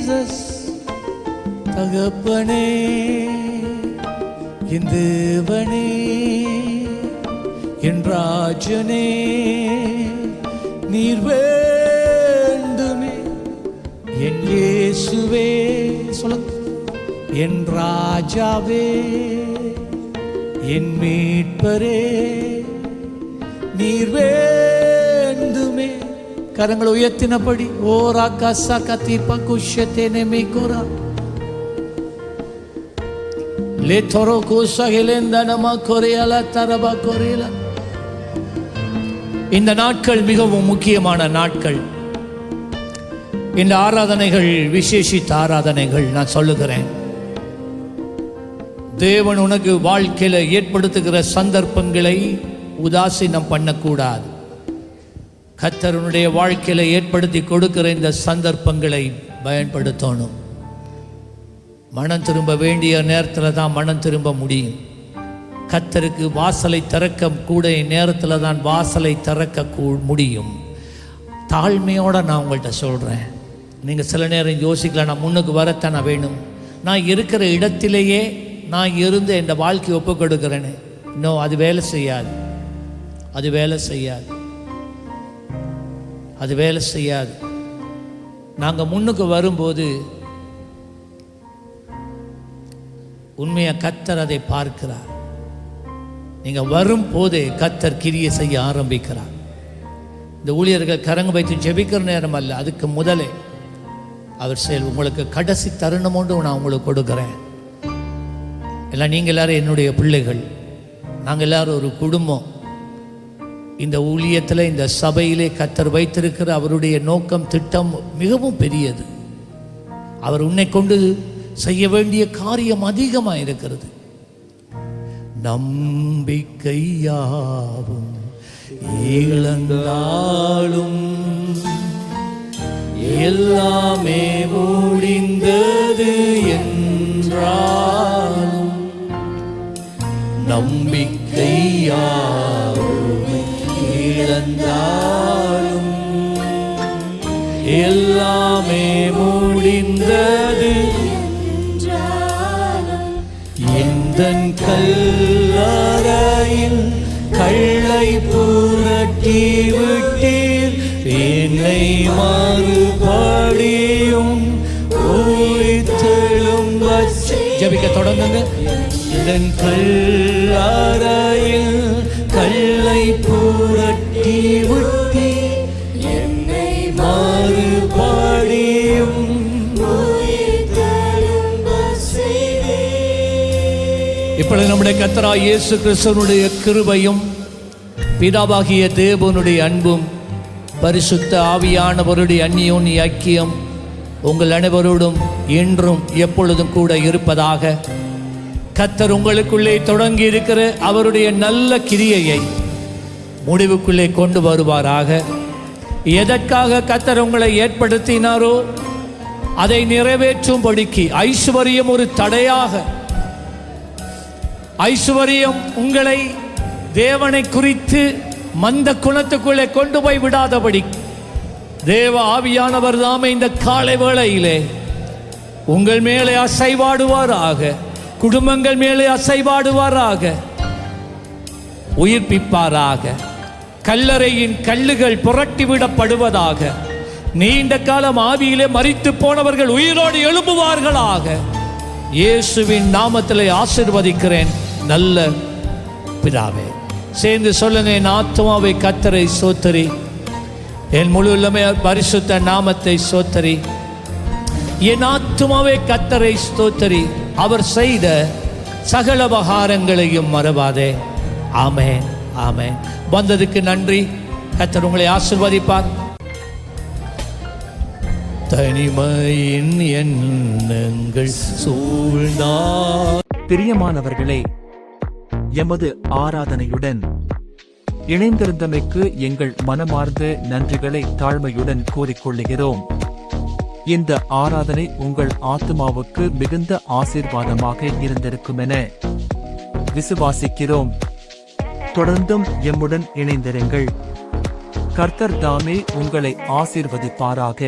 ஜீசஸ். தகப்பனே, என் தேவனே, என் ராஜனே, நீர் வேண்டுமே. என் இயேசுவே, சொல்லுங்க. என் ராஜாவே, என் மீட்பரே, நீர் வேண்டுமே. கரங்களை உயர்த்தினபடி ஓரா கசா கத்திப்பா குஷத்தேனே மேகோரா லேத்தோரோ கோசா ஹெலேந்தனமா கொரியாலா தரபா கொரியாலா. இந்த நாட்கள் மிகவும் முக்கியமான நாட்கள். இந்த ஆராதனைகள் விசேஷித்த ஆராதனைகள். நான் சொல்லுகிறேன், தேவன் உனக்கு வாழ்க்கையில ஏற்படுத்துகிற சந்தர்ப்பங்களை உதாசீனம் பண்ணக்கூடாது. கர்த்தருடைய வாழ்க்கையில ஏற்படுத்தி கொடுக்கிற இந்த சந்தர்ப்பங்களை பயன்படுத்தணும். மனம் திரும்ப வேண்டிய நேரத்தில் தான் மனம் திரும்ப முடியும். கர்த்தருக்கு வாசலை திறக்க கூட நேரத்தில் தான் வாசலை திறக்க முடியும். தாழ்மையோட நான் உங்கள்கிட்ட சொல்கிறேன். நீங்கள் சில நேரம் யோசிக்கலாம், நான் முன்னுக்கு வரத்தான் நான் வேணும், நான் இருக்கிற இடத்திலேயே நான் இருந்து இந்த வாழ்க்கையை ஒப்பு கொடுக்குறேன்னு. இன்னும் அது வேலை செய்யாது. அது வேலை செய்யாது. அது வேலை செய்யாது. நாங்கள் முன்னுக்கு வரும்போது உண்மையாக கர்த்தர் அதை பார்க்கிறார். நீங்கள் வரும் போதே கர்த்தர் கிரியை செய்ய ஆரம்பிக்கிறார். இந்த ஊழியர்கள் கரங்க வைத்து ஜெபிக்கிற நேரம் அல்ல, அதுக்கு முதலே அவர் செயல். உங்களுக்கு கடைசி தருணம் ஒன்று நான் உங்களுக்கு கொடுக்குறேன். எல்லாம் நீங்கள் எல்லாரும் என்னுடைய பிள்ளைகள். நாங்கள் எல்லாரும் ஒரு குடும்பம். இந்த ஊழியத்தில், இந்த சபையிலே கர்த்தர் வைத்திருக்கிற அவருடைய நோக்கம், திட்டம் மிகவும் பெரியது. அவர் உன்னை கொண்டு செய்ய வேண்டிய காரியம் அதிகமாக இருக்கிறது. நம்பிக்கையாவும் இழந்தாலும் எல்லாமே முடிந்தது என்றாலும், நம்பிக்கையாவும் இழந்தாலும் எல்லாமே முடிந்தது என்றாலும், எந்தன் கல்லறையில் கல்லை புரட்டி விட்டீர், என்னை மறுபடியும் உயிர்த்தெழும்ப ஜெபிக்க தொடங்குங்க. எந்தன் கல்லறையில் கல்லை புரட்டி விட்டீர், என்னை மறுபடியும் இப்பொழுது நம்முடைய கர்த்தராகிய இயேசு கிறிஸ்துவினுடைய கிருபையும் பிதாவாகிய தேவனுடைய அன்பும் பரிசுத்த ஆவியானவருடைய அந்நியோன்ய ஐக்கியம் உங்கள் அனைவரோடும் இன்றும் எப்பொழுதும் கூட இருப்பதாக. கர்த்தர் உங்களுக்குள்ளே தொடங்கி இருக்கிற அவருடைய நல்ல கிரியையை முடிவுக்குள்ளே கொண்டு வருவாராக. எதற்காக கர்த்தர் உங்களை ஏற்படுத்தினாரோ அதை நிறைவேற்றும்படிக்கு ஐசுவரியம் ஒரு தடையாக, ஐசுவரியம் உங்களை தேவனை குறித்து மந்த குணத்துக்குள்ளே கொண்டு போய் விடாதபடி தேவ ஆவியானவர் தாமே இந்த காலை வேளையிலே உங்கள் மேலே அசைவாடுவாராக, குடும்பங்கள் மேலே அசைவாடுவாராக, உயிர்ப்பிப்பாராக. கல்லறையின் கல்லுகள் புரட்டிவிடப்படுவதாக. நீண்ட காலம் ஆவியிலே மரித்து போனவர்கள் உயிரோடு எழும்புவார்களாக. இயேசுவின் நாமத்திலே ஆசீர்வதிக்கிறேன் நல்ல பிதாவே. சேர்ந்து சொல்லுங்க, என் ஆத்துமாவை கர்த்தரை ஸ்தோத்திரி, என் முழு உள்ளமே பரிசுத்த நாமத்தை ஸ்தோத்திரி. என் ஆத்துமாவை கர்த்தரை ஸ்தோத்திரி, அவர் செய்த சகல உபகாரங்களையும் மறவாதே. ஆமென், ஆமென். வந்ததுக்கு நன்றி. கர்த்தர் உங்களை ஆசீர்வதிப்பார். தனிமையின் எண்ணங்கள் சூழ்ந்தார். பிரியமானவர்களே, எமது ஆராதனையுடன் இணைந்திருந்தமைக்கு எங்கள் மனமார்ந்த நன்றிகளை தாழ்மையுடன் கூறிக்கொள்கிறோம். இந்த ஆராதனை உங்கள் ஆத்துமாவுக்கு மிகுந்த ஆசீர்வாதமாக இருந்திருக்கும் என விசுவாசிக்கிறோம். தொடர்ந்தும் எம்முடன் இணைந்திருங்கள். கர்த்தர் தாமே உங்களை ஆசீர்வதிப்பாராக.